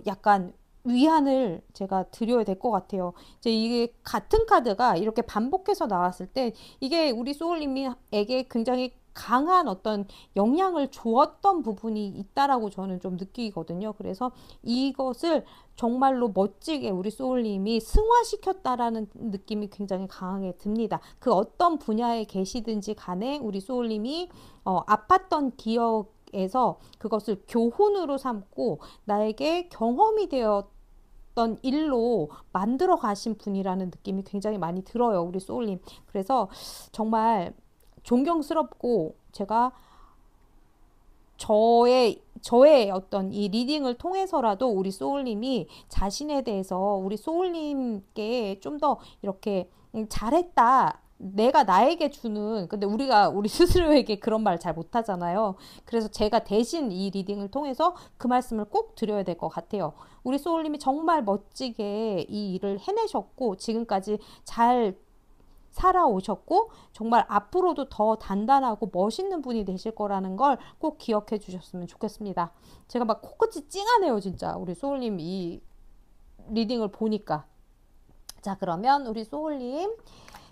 약간 위안을 제가 드려야 될 것 같아요. 이제 이게 같은 카드가 이렇게 반복해서 나왔을 때 이게 우리 소울님에게 굉장히 강한 어떤 영향을 주었던 부분이 있다라고 저는 좀 느끼거든요. 그래서 이것을 정말로 멋지게 우리 소울님이 승화시켰다라는 느낌이 굉장히 강하게 듭니다. 그 어떤 분야에 계시든지 간에 우리 소울님이 아팠던 기억에서 그것을 교훈으로 삼고 나에게 경험이 되었던 일로 만들어 가신 분이라는 느낌이 굉장히 많이 들어요. 우리 소울님. 그래서 정말 존경스럽고 제가 저의 어떤 이 리딩을 통해서라도 우리 소울님이 자신에 대해서 우리 소울님께 좀 더 이렇게 잘했다. 내가 나에게 주는, 근데 우리가 우리 스스로에게 그런 말 잘 못하잖아요. 그래서 제가 대신 이 리딩을 통해서 그 말씀을 꼭 드려야 될 것 같아요. 우리 소울님이 정말 멋지게 이 일을 해내셨고 지금까지 잘 살아오셨고 정말 앞으로도 더 단단하고 멋있는 분이 되실 거라는 걸 꼭 기억해 주셨으면 좋겠습니다. 제가 막 코끝이 찡하네요, 진짜. 우리 소울님 이 리딩을 보니까. 자, 그러면 우리 소울님.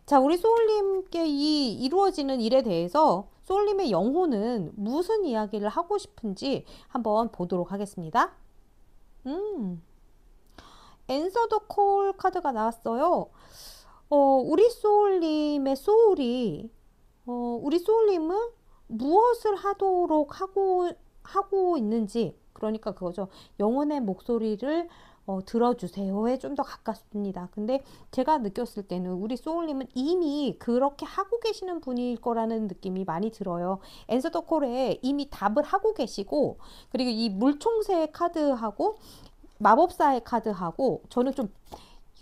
자, 우리 소울님께 이 이루어지는 일에 대해서 소울님의 영혼은 무슨 이야기를 하고 싶은지 한번 보도록 하겠습니다. Answer the Call 카드가 나왔어요. 우리 소울님의 소울이, 우리 소울님은 무엇을 하도록 하고 있는지, 그러니까 그거죠. 영혼의 목소리를 들어주세요에 좀 더 가깝습니다. 근데 제가 느꼈을 때는 우리 소울님은 이미 그렇게 하고 계시는 분일 거라는 느낌이 많이 들어요. Answer the Call에 이미 답을 하고 계시고, 그리고 이 물총새의 카드하고 마법사의 카드하고 저는 좀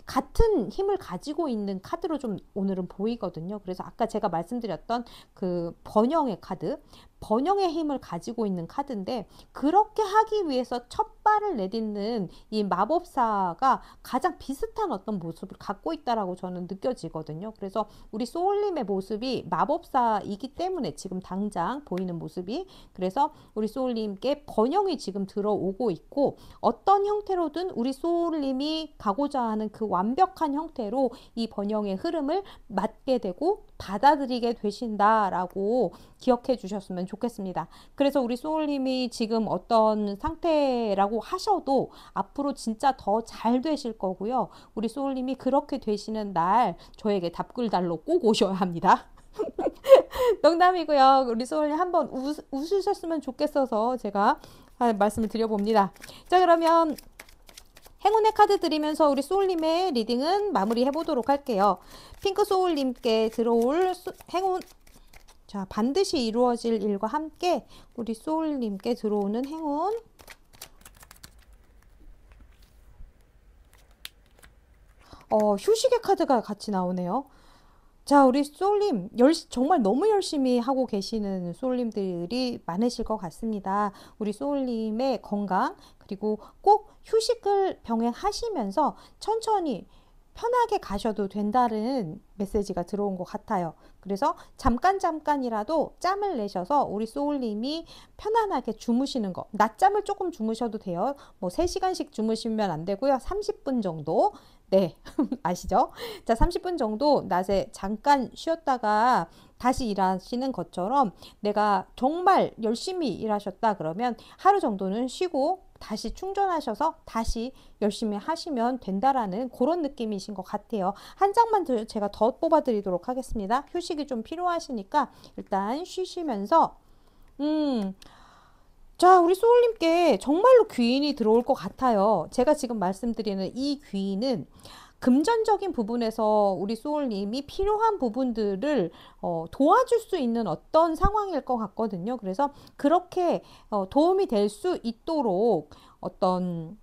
같은 힘을 가지고 있는 카드로 좀 오늘은 보이거든요. 그래서 아까 제가 말씀드렸던 그 번영의 카드, 번영의 힘을 가지고 있는 카드인데 그렇게 하기 위해서 첫 발을 내딛는 이 마법사가 가장 비슷한 어떤 모습을 갖고 있다라고 저는 느껴지거든요. 그래서 우리 소울님의 모습이 마법사이기 때문에 지금 당장 보이는 모습이, 그래서 우리 소울님께 번영이 지금 들어오고 있고 어떤 형태로든 우리 소울님이 가고자 하는 그 완벽한 형태로 이 번영의 흐름을 맞게 되고 받아들이게 되신다라고 기억해 주셨으면 좋겠습니다. 그래서 우리 소울님이 지금 어떤 상태라고 하셔도 앞으로 진짜 더 잘 되실 거고요. 우리 소울님이 그렇게 되시는 날 저에게 답글달로 꼭 오셔야 합니다. 농담이고요. 우리 소울님 한번 웃으셨으면 좋겠어서 제가 말씀을 드려봅니다. 자, 그러면 행운의 카드 드리면서 우리 소울님의 리딩은 마무리 해보도록 할게요. 핑크 소울님께 들어올 행운 자, 반드시 이루어질 일과 함께 우리 소울님께 들어오는 행운. 휴식의 카드가 같이 나오네요. 자, 우리 소울님, 정말 너무 열심히 하고 계시는 소울님들이 많으실 것 같습니다. 우리 소울님의 건강, 그리고 꼭 휴식을 병행하시면서 천천히 편하게 가셔도 된다는 메시지가 들어온 것 같아요. 그래서 잠깐이라도 짬을 내셔서 우리 소울님이 편안하게 주무시는 거, 낮잠을 조금 주무셔도 돼요. 뭐 3시간씩 주무시면 안 되고요. 30분 정도. 네, 아시죠? 자, 30분 정도 낮에 잠깐 쉬었다가 다시 일하시는 것처럼 내가 정말 열심히 일하셨다 그러면 하루 정도는 쉬고 다시 충전하셔서 다시 열심히 하시면 된다라는 그런 느낌이신 것 같아요. 한 장만 제가 더 뽑아 드리도록 하겠습니다. 휴식이 좀 필요하시니까 일단 쉬시면서 자, 우리 소울님께 정말로 귀인이 들어올 것 같아요. 제가 지금 말씀드리는 이 귀인은 금전적인 부분에서 우리 소울님이 필요한 부분들을 도와줄 수 있는 어떤 상황일 것 같거든요. 그래서 그렇게 도움이 될 수 있도록 어떤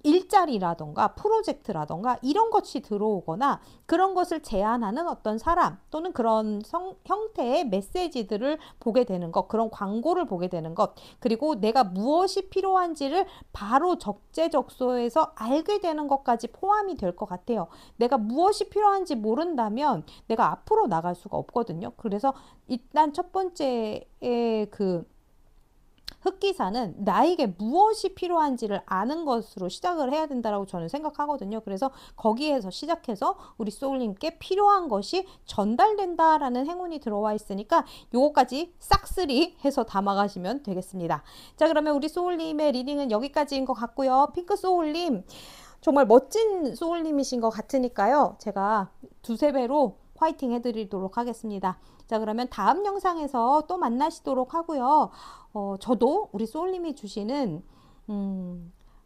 일자리라던가 프로젝트라던가 이런 것이 들어오거나 그런 것을 제안하는 어떤 사람 또는 그런 형태의 메시지들을 보게 되는 것, 그런 광고를 보게 되는 것, 그리고 내가 무엇이 필요한지를 바로 적재적소에서 알게 되는 것까지 포함이 될 것 같아요. 내가 무엇이 필요한지 모른다면 내가 앞으로 나갈 수가 없거든요. 그래서 일단 첫 번째의 그 흑기사는 나에게 무엇이 필요한지를 아는 것으로 시작을 해야 된다고 저는 생각하거든요. 그래서 거기에서 시작해서 우리 소울님께 필요한 것이 전달된다라는 행운이 들어와 있으니까 요거까지 싹쓸이 해서 담아가시면 되겠습니다. 자, 그러면 우리 소울님의 리딩은 여기까지인 것 같고요. 핑크 소울님 정말 멋진 소울님이신 것 같으니까요. 제가 두세 배로 화이팅 해드리도록 하겠습니다. 자, 그러면 다음 영상에서 또 만나시도록 하고요. 저도 우리 소울님이 주시는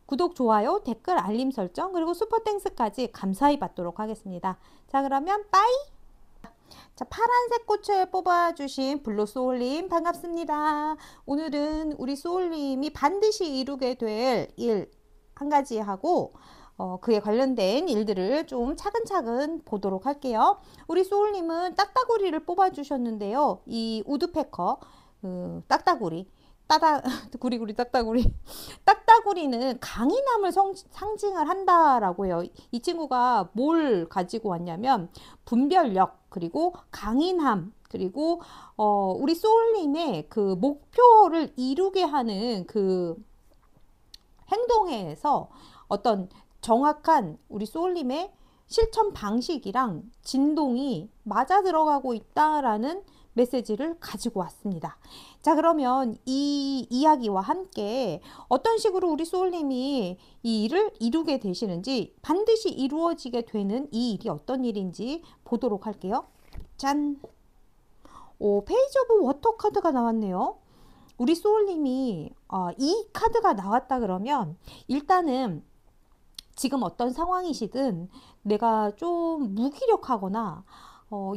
구독, 좋아요, 댓글, 알림 설정, 그리고 슈퍼땡스까지 감사히 받도록 하겠습니다. 자, 그러면 빠이! 자, 파란색 꽃을 뽑아주신 블루 소울님 반갑습니다. 오늘은 우리 소울님이 반드시 이루게 될 일 한 가지 하고 그에 관련된 일들을 좀 차근차근 보도록 할게요. 우리 소울님은 딱따구리를 뽑아주셨는데요. 이 우드패커, 딱따구리. 구리구리 딱따구리. 딱따구리는 강인함을 상징을 한다라고 해요. 이 친구가 뭘 가지고 왔냐면 분별력, 그리고 강인함, 그리고 우리 소울님의 그 목표를 이루게 하는 그 행동에서 어떤 정확한 우리 소울님의 실천 방식이랑 진동이 맞아 들어가고 있다라는 메시지를 가지고 왔습니다. 자, 그러면 이 이야기와 함께 어떤 식으로 우리 소울님이 이 일을 이루게 되시는지, 반드시 이루어지게 되는 이 일이 어떤 일인지 보도록 할게요. 짠! 오, 페이지 오브 워터 카드가 나왔네요. 우리 소울님이 이 카드가 나왔다 그러면 일단은 지금 어떤 상황이시든 내가 좀 무기력하거나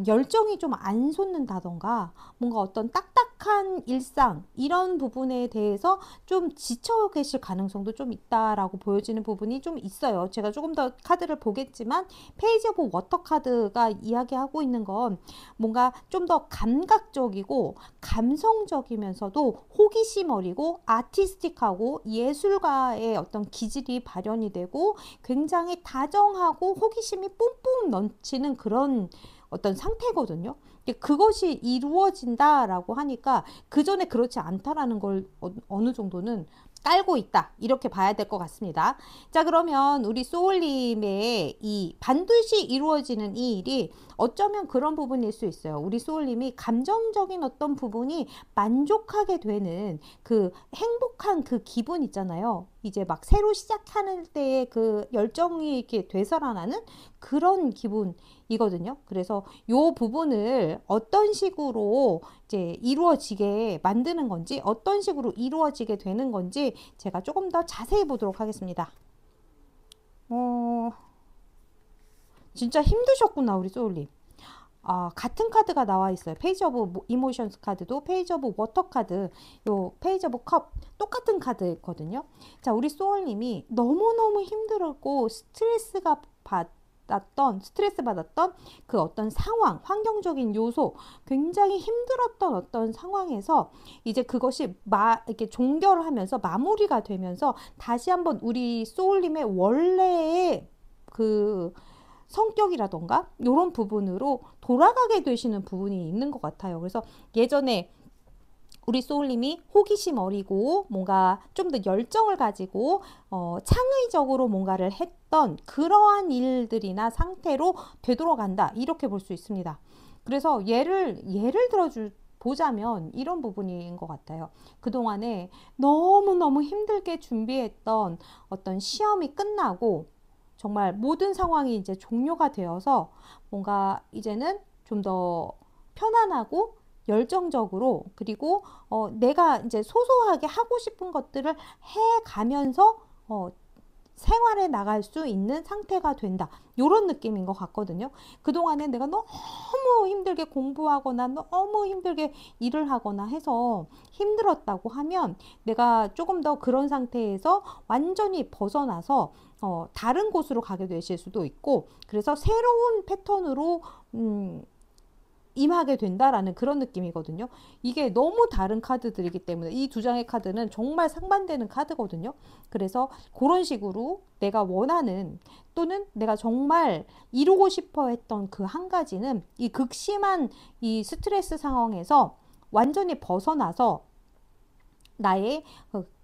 열정이 좀 안 솟는다던가 뭔가 어떤 딱딱한 일상 이런 부분에 대해서 좀 지쳐 계실 가능성도 좀 있다라고 보여지는 부분이 좀 있어요. 제가 조금 더 카드를 보겠지만 페이지 오브 워터 카드가 이야기하고 있는 건 뭔가 좀 더 감각적이고 감성적이면서도 호기심 어리고 아티스틱하고 예술가의 어떤 기질이 발현이 되고 굉장히 다정하고 호기심이 뿜뿜 넘치는 그런 어떤 상태거든요. 그것이 이루어진다라고 하니까 그 전에 그렇지 않다라는 걸 어느 정도는 깔고 있다, 이렇게 봐야 될 것 같습니다. 자, 그러면 우리 소울님의 이 반드시 이루어지는 이 일이 어쩌면 그런 부분일 수 있어요. 우리 소울님이 감정적인 어떤 부분이 만족하게 되는 그 행복한 그 기분 있잖아요. 이제 막 새로 시작하는 때의 그 열정이 이렇게 되살아나는 그런 기분이거든요. 그래서 요 부분을 어떤 식으로 이제 이루어지게 만드는 건지, 어떤 식으로 이루어지게 되는 건지 제가 조금 더 자세히 보도록 하겠습니다. 진짜 힘드셨구나, 우리 소울님. 같은 카드가 나와 있어요. 페이지 오브 이모션스 카드도 페이지 오브 워터 카드, 요 페이지 오브 컵 똑같은 카드거든요. 자, 우리 소울님이 너무너무 힘들었고 스트레스 받았던 그 어떤 상황, 환경적인 요소, 굉장히 힘들었던 어떤 상황에서 이제 그것이 이렇게 종결하면서 마무리가 되면서 다시 한번 우리 소울님의 원래의 그 성격이라던가 이런 부분으로 돌아가게 되시는 부분이 있는 것 같아요. 그래서 예전에 우리 소울님이 호기심 어리고 뭔가 좀 더 열정을 가지고 창의적으로 뭔가를 했던 그러한 일들이나 상태로 되돌아간다, 이렇게 볼 수 있습니다. 그래서 예를 보자면 이런 부분인 것 같아요. 그동안에 너무너무 힘들게 준비했던 어떤 시험이 끝나고 정말 모든 상황이 이제 종료가 되어서 뭔가 이제는 좀 더 편안하고 열정적으로, 그리고 내가 이제 소소하게 하고 싶은 것들을 해 가면서 생활에 나갈 수 있는 상태가 된다, 이런 느낌인 것 같거든요. 그동안에 내가 너무 힘들게 공부하거나 너무 힘들게 일을 하거나 해서 힘들었다고 하면 내가 조금 더 그런 상태에서 완전히 벗어나서 다른 곳으로 가게 되실 수도 있고, 그래서 새로운 패턴으로 임하게 된다라는 그런 느낌이거든요. 이게 너무 다른 카드들이기 때문에 이 두 장의 카드는 정말 상반되는 카드거든요. 그래서 그런 식으로 내가 원하는, 또는 내가 정말 이루고 싶어 했던 그 한 가지는 이 극심한 이 스트레스 상황에서 완전히 벗어나서 나의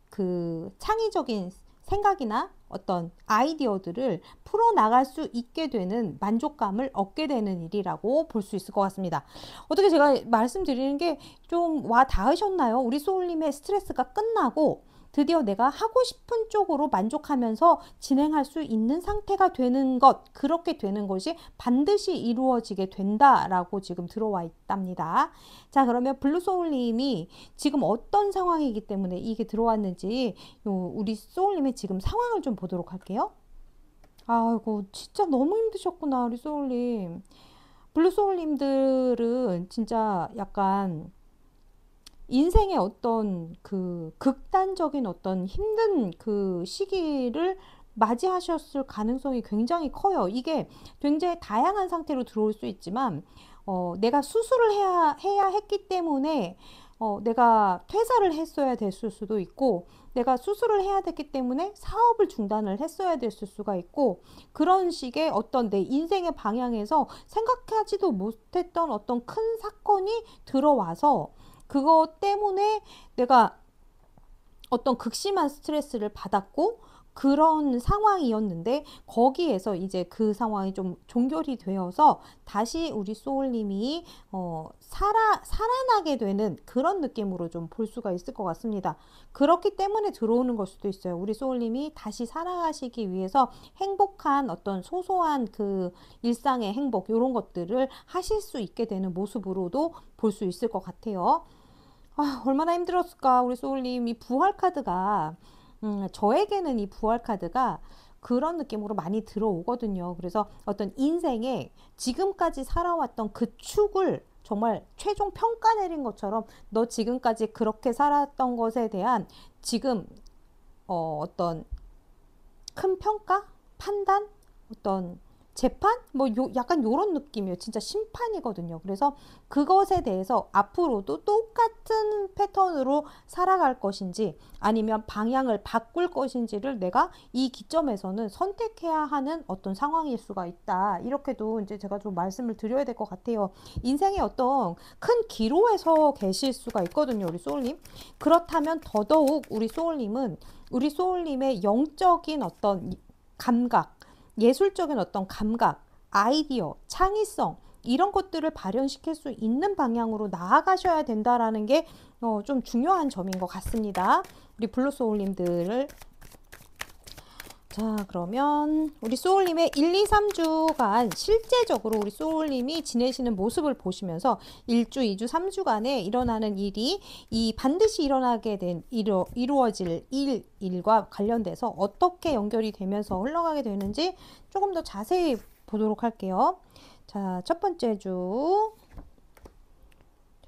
그 창의적인 생각이나 어떤 아이디어들을 풀어나갈 수 있게 되는 만족감을 얻게 되는 일이라고 볼 수 있을 것 같습니다. 어떻게 제가 말씀드리는 게 좀 와 닿으셨나요? 우리 소울님의 스트레스가 끝나고 드디어 내가 하고 싶은 쪽으로 만족하면서 진행할 수 있는 상태가 되는 것, 그렇게 되는 것이 반드시 이루어지게 된다라고 지금 들어와 있답니다. 자, 그러면 블루소울님이 지금 어떤 상황이기 때문에 이게 들어왔는지 우리 소울님의 지금 상황을 좀 보도록 할게요. 아이고, 진짜 너무 힘드셨구나, 우리 소울님. 블루소울님들은 진짜 약간 인생의 어떤 그 극단적인 어떤 힘든 그 시기를 맞이하셨을 가능성이 굉장히 커요. 이게 굉장히 다양한 상태로 들어올 수 있지만, 내가 수술을 해야 했기 때문에 내가 퇴사를 했어야 됐을 수도 있고, 내가 수술을 해야 됐기 때문에 사업을 중단을 했어야 됐을 수가 있고, 그런 식의 어떤 내 인생의 방향에서 생각하지도 못했던 어떤 큰 사건이 들어와서 그것 때문에 내가 어떤 극심한 스트레스를 받았고, 그런 상황이었는데 거기에서 이제 그 상황이 좀 종결이 되어서 다시 우리 소울님이 살아나게 되는 그런 느낌으로 좀 볼 수가 있을 것 같습니다. 그렇기 때문에 들어오는 걸 수도 있어요. 우리 소울님이 다시 살아가시기 위해서 행복한 어떤 소소한 그 일상의 행복, 이런 것들을 하실 수 있게 되는 모습으로도 볼 수 있을 것 같아요. 얼마나 힘들었을까, 우리 소울님. 이 부활 카드가 저에게는 이 부활 카드가 그런 느낌으로 많이 들어오거든요. 그래서 어떤 인생에 지금까지 살아왔던 그 축을 정말 최종 평가 내린 것처럼, 너 지금까지 그렇게 살았던 것에 대한 지금 어떤 큰 평가, 판단, 어떤 재판? 약간 요런 느낌이에요. 진짜 심판이거든요. 그래서 그것에 대해서 앞으로도 똑같은 패턴으로 살아갈 것인지 아니면 방향을 바꿀 것인지를 내가 이 기점에서는 선택해야 하는 어떤 상황일 수가 있다. 이렇게도 이제 제가 좀 말씀을 드려야 될 것 같아요. 인생의 어떤 큰 기로에 서 계실 수가 있거든요, 우리 소울님. 그렇다면 더더욱 우리 소울님의 영적인 어떤 감각, 예술적인 어떤 감각, 아이디어, 창의성, 이런 것들을 발현시킬 수 있는 방향으로 나아가셔야 된다라는 게 좀 중요한 점인 것 같습니다. 우리 블루소울님들을. 자, 그러면 우리 소울님의 1, 2, 3주간 실제적으로 우리 소울님이 지내시는 모습을 보시면서 1주, 2주, 3주간에 일어나는 일이 이 반드시 일어나게 된 이루어질 일과 관련돼서 어떻게 연결이 되면서 흘러가게 되는지 조금 더 자세히 보도록 할게요. 자, 첫 번째 주.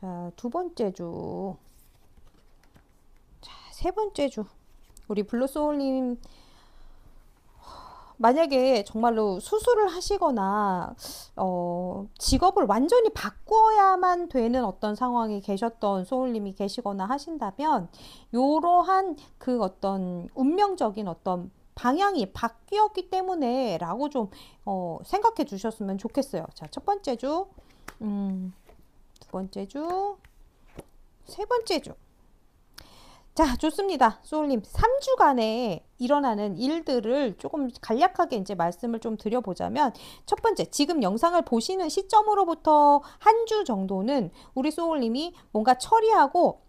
자, 두 번째 주. 자, 세 번째 주. 우리 블루소울님, 만약에 정말로 수술을 하시거나 직업을 완전히 바꿔야만 되는 어떤 상황에 계셨던 소울님이 계시거나 하신다면 이러한 그 어떤 운명적인 어떤 방향이 바뀌었기 때문에 라고 좀 생각해 주셨으면 좋겠어요. 자, 첫 번째 주, 두 번째 주, 세 번째 주. 자, 좋습니다. 소울님, 3주간에 일어나는 일들을 조금 간략하게 이제 말씀을 좀 드려보자면, 첫 번째, 지금 영상을 보시는 시점으로부터 한 주 정도는 우리 소울님이 뭔가 처리하고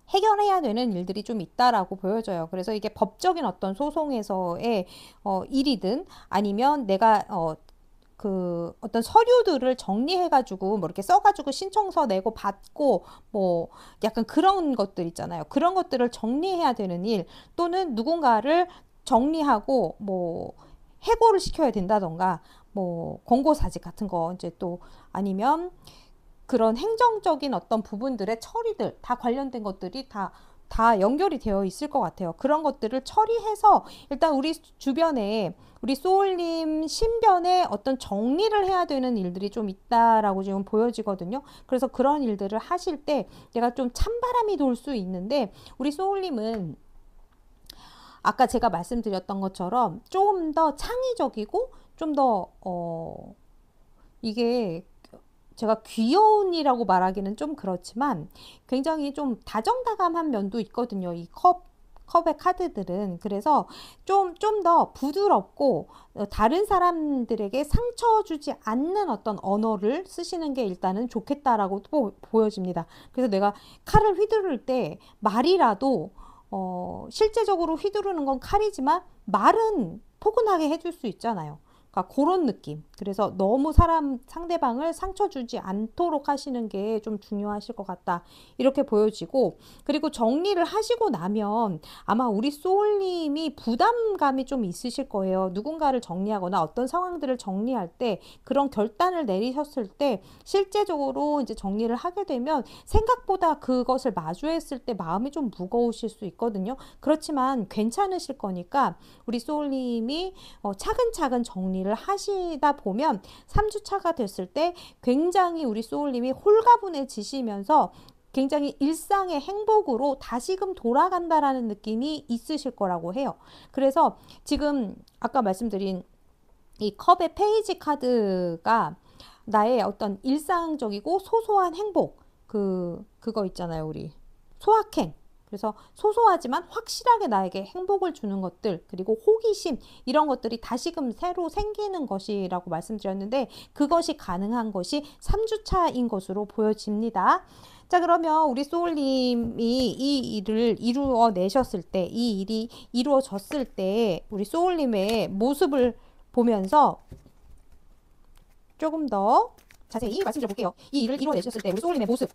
해결해야 되는 일들이 좀 있다라고 보여져요. 그래서 이게 법적인 어떤 소송에서의 일이든 아니면 내가 그 어떤 서류들을 정리해가지고 뭐 이렇게 써가지고 신청서 내고 받고 뭐 약간 그런 것들 있잖아요. 그런 것들을 정리해야 되는 일 또는 누군가를 정리하고 뭐 해고를 시켜야 된다던가 뭐 권고사직 같은 거 이제 또 아니면 그런 행정적인 어떤 부분들의 처리들 다 관련된 것들이 다 연결이 되어 있을 것 같아요. 그런 것들을 처리해서 일단 우리 주변에 우리 소울님 신변에 어떤 정리를 해야 되는 일들이 좀 있다라고 지금 보여지거든요. 그래서 그런 일들을 하실 때 내가 좀 찬바람이 돌 수 있는데 우리 소울님은 아까 제가 말씀드렸던 것처럼 좀 더 창의적이고 좀 더 이게 제가 귀여운이라고 말하기는 좀 그렇지만 굉장히 좀 다정다감한 면도 있거든요. 이 컵의 카드들은. 그래서 좀 더 부드럽고 다른 사람들에게 상처 주지 않는 어떤 언어를 쓰시는 게 일단은 좋겠다라고 보여집니다. 그래서 내가 칼을 휘두를 때 말이라도 실제적으로 휘두르는 건 칼이지만 말은 포근하게 해줄 수 있잖아요. 그러니까 그런 느낌. 그래서 너무 상대방을 상처 주지 않도록 하시는 게 좀 중요하실 것 같다. 이렇게 보여지고, 그리고 정리를 하시고 나면 아마 우리 소울님이 부담감이 좀 있으실 거예요. 누군가를 정리하거나 어떤 상황들을 정리할 때 그런 결단을 내리셨을 때 실제적으로 이제 정리를 하게 되면 생각보다 그것을 마주했을 때 마음이 좀 무거우실 수 있거든요. 그렇지만 괜찮으실 거니까 우리 소울님이 차근차근 정리를 하시다 보면 3주차가 됐을 때 굉장히 우리 소울님이 홀가분해지시면서 굉장히 일상의 행복으로 다시금 돌아간다라는 느낌이 있으실 거라고 해요. 그래서 지금 아까 말씀드린 이 컵의 페이지 카드가 나의 어떤 일상적이고 소소한 행복, 그거 있잖아요, 우리 소확행. 그래서 소소하지만 확실하게 나에게 행복을 주는 것들, 그리고 호기심, 이런 것들이 다시금 새로 생기는 것이라고 말씀드렸는데 그것이 가능한 것이 3주차인 것으로 보여집니다. 자, 그러면 우리 소울님이 이 일을 이루어내셨을 때, 이 일이 이루어졌을 때 우리 소울님의 모습을 보면서 조금 더 자세히 말씀드려볼게요. 이 일을 이루어내셨을 때 우리 소울님의 모습.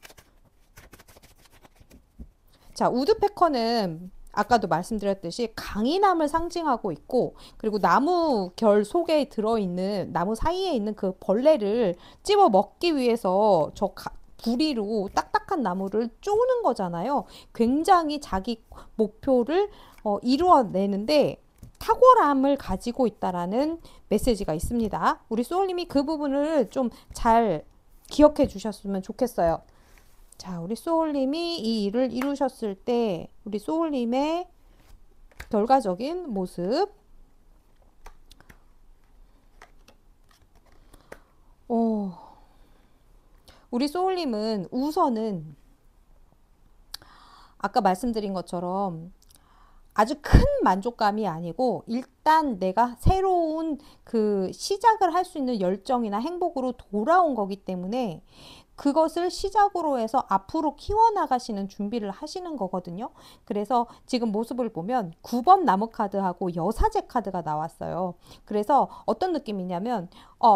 자, 우드페커는 아까도 말씀드렸듯이 강인함을 상징하고 있고, 그리고 나무 결 속에 들어있는, 나무 사이에 있는 그 벌레를 찝어 먹기 위해서 부리로 딱딱한 나무를 쪼는 거잖아요. 굉장히 자기 목표를 이루어내는데 탁월함을 가지고 있다라는 메시지가 있습니다. 우리 소울님이 그 부분을 좀 잘 기억해 주셨으면 좋겠어요. 자, 우리 소울님이 이 일을 이루셨을 때 우리 소울님의 결과적인 모습. 우리 소울님은 우선은 아까 말씀드린 것처럼 아주 큰 만족감이 아니고 일단 내가 새로운 그 시작을 할 수 있는 열정이나 행복으로 돌아온 거기 때문에 그것을 시작으로 해서 앞으로 키워나가시는 준비를 하시는 거거든요. 그래서 지금 모습을 보면 9번 나무 카드하고 여사제 카드가 나왔어요. 그래서 어떤 느낌이냐면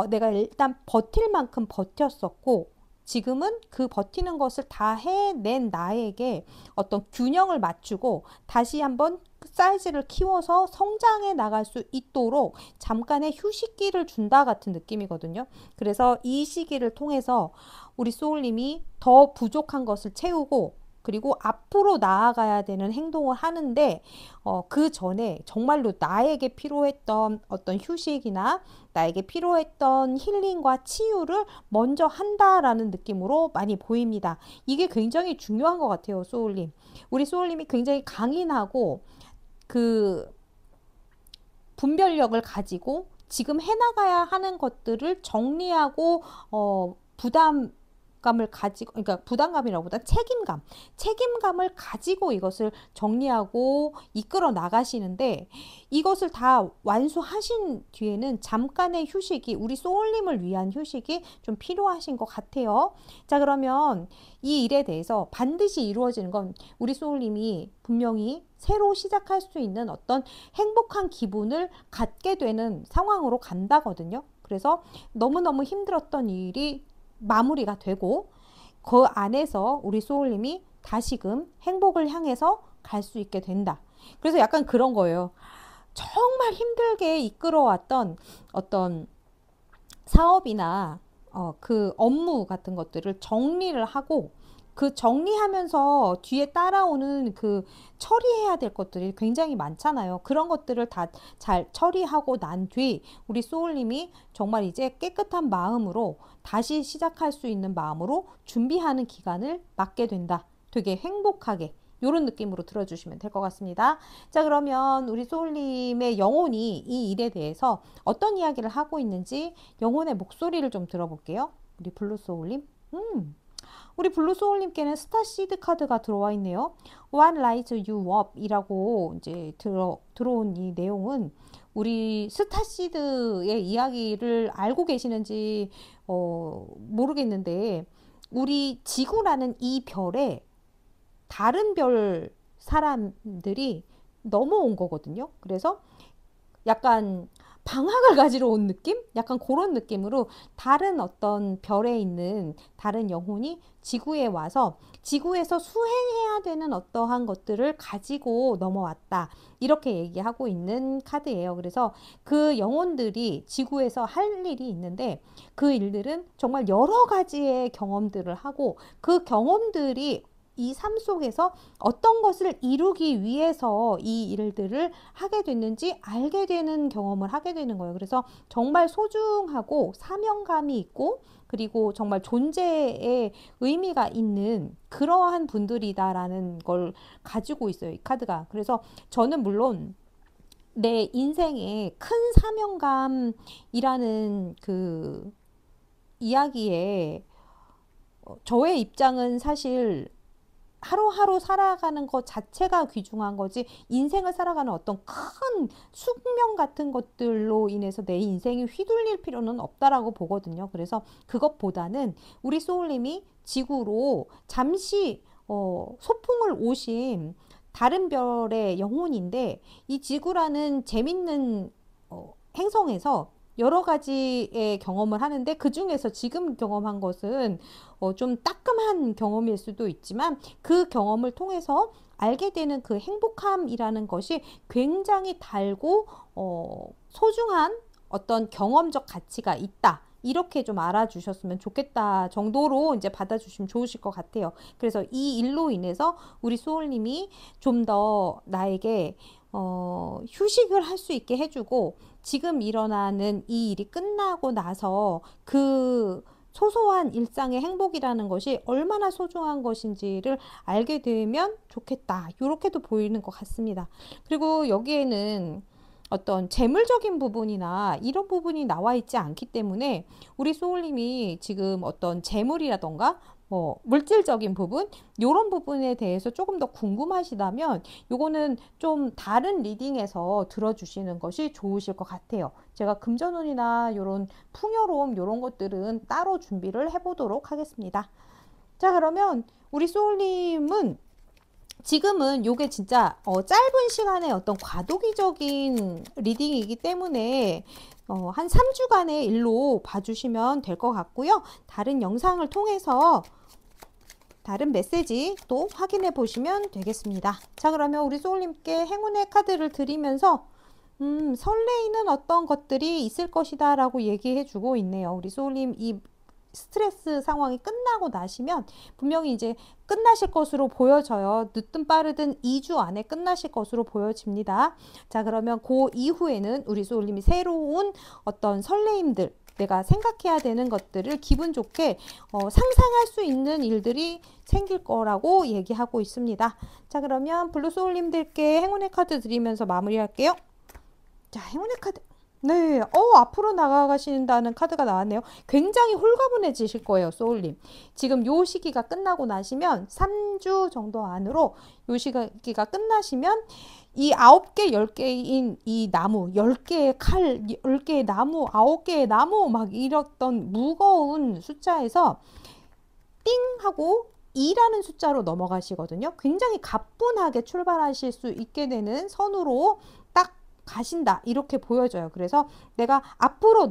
내가 일단 버틸 만큼 버텼었고 지금은 그 버티는 것을 다 해낸 나에게 어떤 균형을 맞추고 다시 한번 사이즈를 키워서 성장해 나갈 수 있도록 잠깐의 휴식기를 준다 같은 느낌이거든요. 그래서 이 시기를 통해서 우리 소울님이 더 부족한 것을 채우고 그리고 앞으로 나아가야 되는 행동을 하는데 그 전에 정말로 나에게 필요했던 어떤 휴식이나 나에게 필요했던 힐링과 치유를 먼저 한다라는 느낌으로 많이 보입니다. 이게 굉장히 중요한 것 같아요, 소울님. 우리 소울님이 굉장히 강인하고 그 분별력을 가지고 지금 해나가야 하는 것들을 정리하고 부담감을 가지고, 그러니까 부담감이라고보다 책임감을 가지고 이것을 정리하고 이끌어 나가시는데 이것을 다 완수하신 뒤에는 잠깐의 휴식이 우리 소울님을 위한 휴식이 좀 필요하신 것 같아요. 자, 그러면 이 일에 대해서 반드시 이루어지는 건 우리 소울님이 분명히 새로 시작할 수 있는 어떤 행복한 기분을 갖게 되는 상황으로 간다거든요. 그래서 너무너무 힘들었던 일이 마무리가 되고 그 안에서 우리 소울님이 다시금 행복을 향해서 갈 수 있게 된다. 그래서 약간 그런 거예요. 정말 힘들게 이끌어왔던 어떤 사업이나 그 업무 같은 것들을 정리를 하고 그 정리하면서 뒤에 따라오는 그 처리해야 될 것들이 굉장히 많잖아요. 그런 것들을 다 잘 처리하고 난 뒤 우리 소울님이 정말 이제 깨끗한 마음으로 다시 시작할 수 있는 마음으로 준비하는 기간을 맞게 된다. 되게 행복하게 이런 느낌으로 들어주시면 될 것 같습니다. 자, 그러면 우리 소울님의 영혼이 이 일에 대해서 어떤 이야기를 하고 있는지 영혼의 목소리를 좀 들어볼게요. 우리 블루 소울님. 우리 블루 소울님께는 스타시드 카드가 들어와 있네요. What lights you up 이라고 이제 들어온 이 내용은 우리 스타시드의 이야기를 알고 계시는지 모르겠는데 우리 지구라는 이 별에 다른 별 사람들이 넘어온 거거든요. 그래서 약간 방학을 가지러 온 느낌? 약간 그런 느낌으로 다른 어떤 별에 있는 다른 영혼이 지구에 와서 지구에서 수행해야 되는 어떠한 것들을 가지고 넘어왔다. 이렇게 얘기하고 있는 카드예요. 그래서 그 영혼들이 지구에서 할 일이 있는데 그 일들은 정말 여러 가지의 경험들을 하고 그 경험들이 이 삶 속에서 어떤 것을 이루기 위해서 이 일들을 하게 됐는지 알게 되는 경험을 하게 되는 거예요. 그래서 정말 소중하고 사명감이 있고 그리고 정말 존재의 의미가 있는 그러한 분들이다라는 걸 가지고 있어요. 이 카드가. 그래서 저는 물론 내 인생에 큰 사명감이라는 그 이야기에 저의 입장은 사실 하루하루 살아가는 것 자체가 귀중한 거지 인생을 살아가는 어떤 큰 숙명 같은 것들로 인해서 내 인생이 휘둘릴 필요는 없다라고 보거든요. 그래서 그것보다는 우리 소울님이 지구로 잠시 소풍을 오신 다른 별의 영혼인데 이 지구라는 재밌는 행성에서 여러 가지의 경험을 하는데 그 중에서 지금 경험한 것은 좀 따끔한 경험일 수도 있지만 그 경험을 통해서 알게 되는 그 행복함이라는 것이 굉장히 달고 소중한 어떤 경험적 가치가 있다. 이렇게 좀 알아주셨으면 좋겠다 정도로 이제 받아주시면 좋으실 것 같아요. 그래서 이 일로 인해서 우리 소울님이 좀 더 나에게 휴식을 할 수 있게 해주고 지금 일어나는 이 일이 끝나고 나서 그 소소한 일상의 행복이라는 것이 얼마나 소중한 것인지를 알게 되면 좋겠다. 이렇게도 보이는 것 같습니다. 그리고 여기에는 어떤 재물적인 부분이나 이런 부분이 나와 있지 않기 때문에 우리 소울님이 지금 어떤 재물이라던가 물질적인 부분 이런 부분에 대해서 조금 더 궁금하시다면 요거는 좀 다른 리딩에서 들어주시는 것이 좋으실 것 같아요. 제가 금전운이나 이런 풍요로움 이런 것들은 따로 준비를 해보도록 하겠습니다. 자, 그러면 우리 소울님은 지금은 요게 진짜 짧은 시간에 어떤 과도기적인 리딩이기 때문에 한 3주간의 일로 봐주시면 될 것 같고요. 다른 영상을 통해서 다른 메시지 또 확인해 보시면 되겠습니다. 자, 그러면 우리 소울님께 행운의 카드를 드리면서 설레이는 어떤 것들이 있을 것이다 라고 얘기해 주고 있네요. 우리 소울님 이 스트레스 상황이 끝나고 나시면 분명히 이제 끝나실 것으로 보여져요. 늦든 빠르든 2주 안에 끝나실 것으로 보여집니다. 자, 그러면 그 이후에는 우리 소울님이 새로운 어떤 설레임들, 내가 생각해야 되는 것들을 기분 좋게 상상할 수 있는 일들이 생길 거라고 얘기하고 있습니다. 자, 그러면 블루 소울님들께 행운의 카드 드리면서 마무리할게요. 자, 행운의 카드. 네, 앞으로 나가신다는 카드가 나왔네요. 굉장히 홀가분해지실 거예요, 소울님. 지금 요 시기가 끝나고 나시면 3주 정도 안으로 요 시기가 끝나시면 이 9개, 10개인 이 나무, 10개의 칼, 10개의 나무, 9개의 나무 막 이랬던 무거운 숫자에서 띵 하고 2라는 숫자로 넘어가시거든요. 굉장히 가뿐하게 출발하실 수 있게 되는 선으로 딱 가신다 이렇게 보여져요. 그래서 내가 앞으로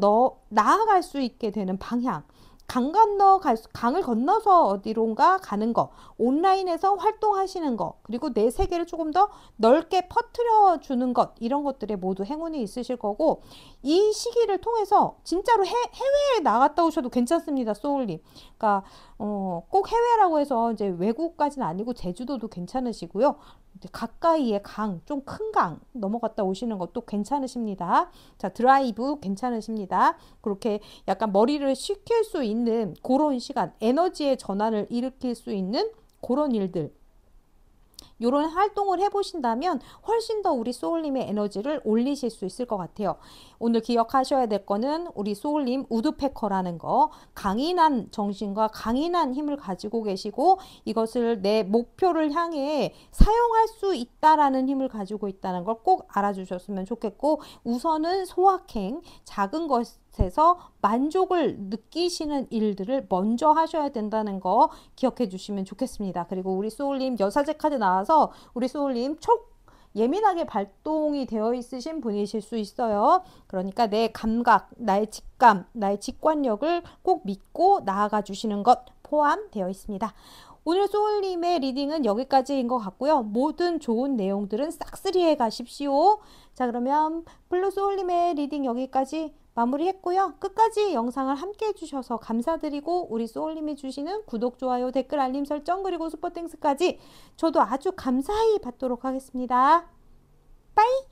나아갈 수 있게 되는 방향, 강을 건너서 어디론가 가는 거, 온라인에서 활동하시는 거, 그리고 내 세계를 조금 더 넓게 퍼뜨려 주는 것, 이런 것들에 모두 행운이 있으실 거고, 이 시기를 통해서 진짜로 해외에 나갔다 오셔도 괜찮습니다, 소울님. 그러니까 꼭 해외라고 해서 이제 외국까지는 아니고 제주도도 괜찮으시고요. 가까이에 강, 좀 큰 강 넘어갔다 오시는 것도 괜찮으십니다. 자, 드라이브 괜찮으십니다. 그렇게 약간 머리를 식힐 수 있는 그런 시간, 에너지의 전환을 일으킬 수 있는 그런 일들, 이런 활동을 해보신다면 훨씬 더 우리 소울님의 에너지를 올리실 수 있을 것 같아요. 오늘 기억하셔야 될 거는 우리 소울님 우드패커라는 거, 강인한 정신과 강인한 힘을 가지고 계시고 이것을 내 목표를 향해 사용할 수 있다라는 힘을 가지고 있다는 걸 꼭 알아주셨으면 좋겠고, 우선은 소확행, 작은 것에서 만족을 느끼시는 일들을 먼저 하셔야 된다는 거 기억해 주시면 좋겠습니다. 그리고 우리 소울님 여사제 카드 나와서 우리 소울님 예민하게 발동이 되어 있으신 분이실 수 있어요. 그러니까 내 감각, 나의 직감, 나의 직관력을 꼭 믿고 나아가 주시는 것 포함되어 있습니다. 오늘 소울님의 리딩은 여기까지인 것 같고요. 모든 좋은 내용들은 싹쓸이해 가십시오. 자, 그러면 블루 소울님의 리딩 여기까지 마무리했고요. 끝까지 영상을 함께 해주셔서 감사드리고 우리 소울님이 주시는 구독, 좋아요, 댓글, 알림 설정 그리고 슈퍼땡스까지 저도 아주 감사히 받도록 하겠습니다. 빠이!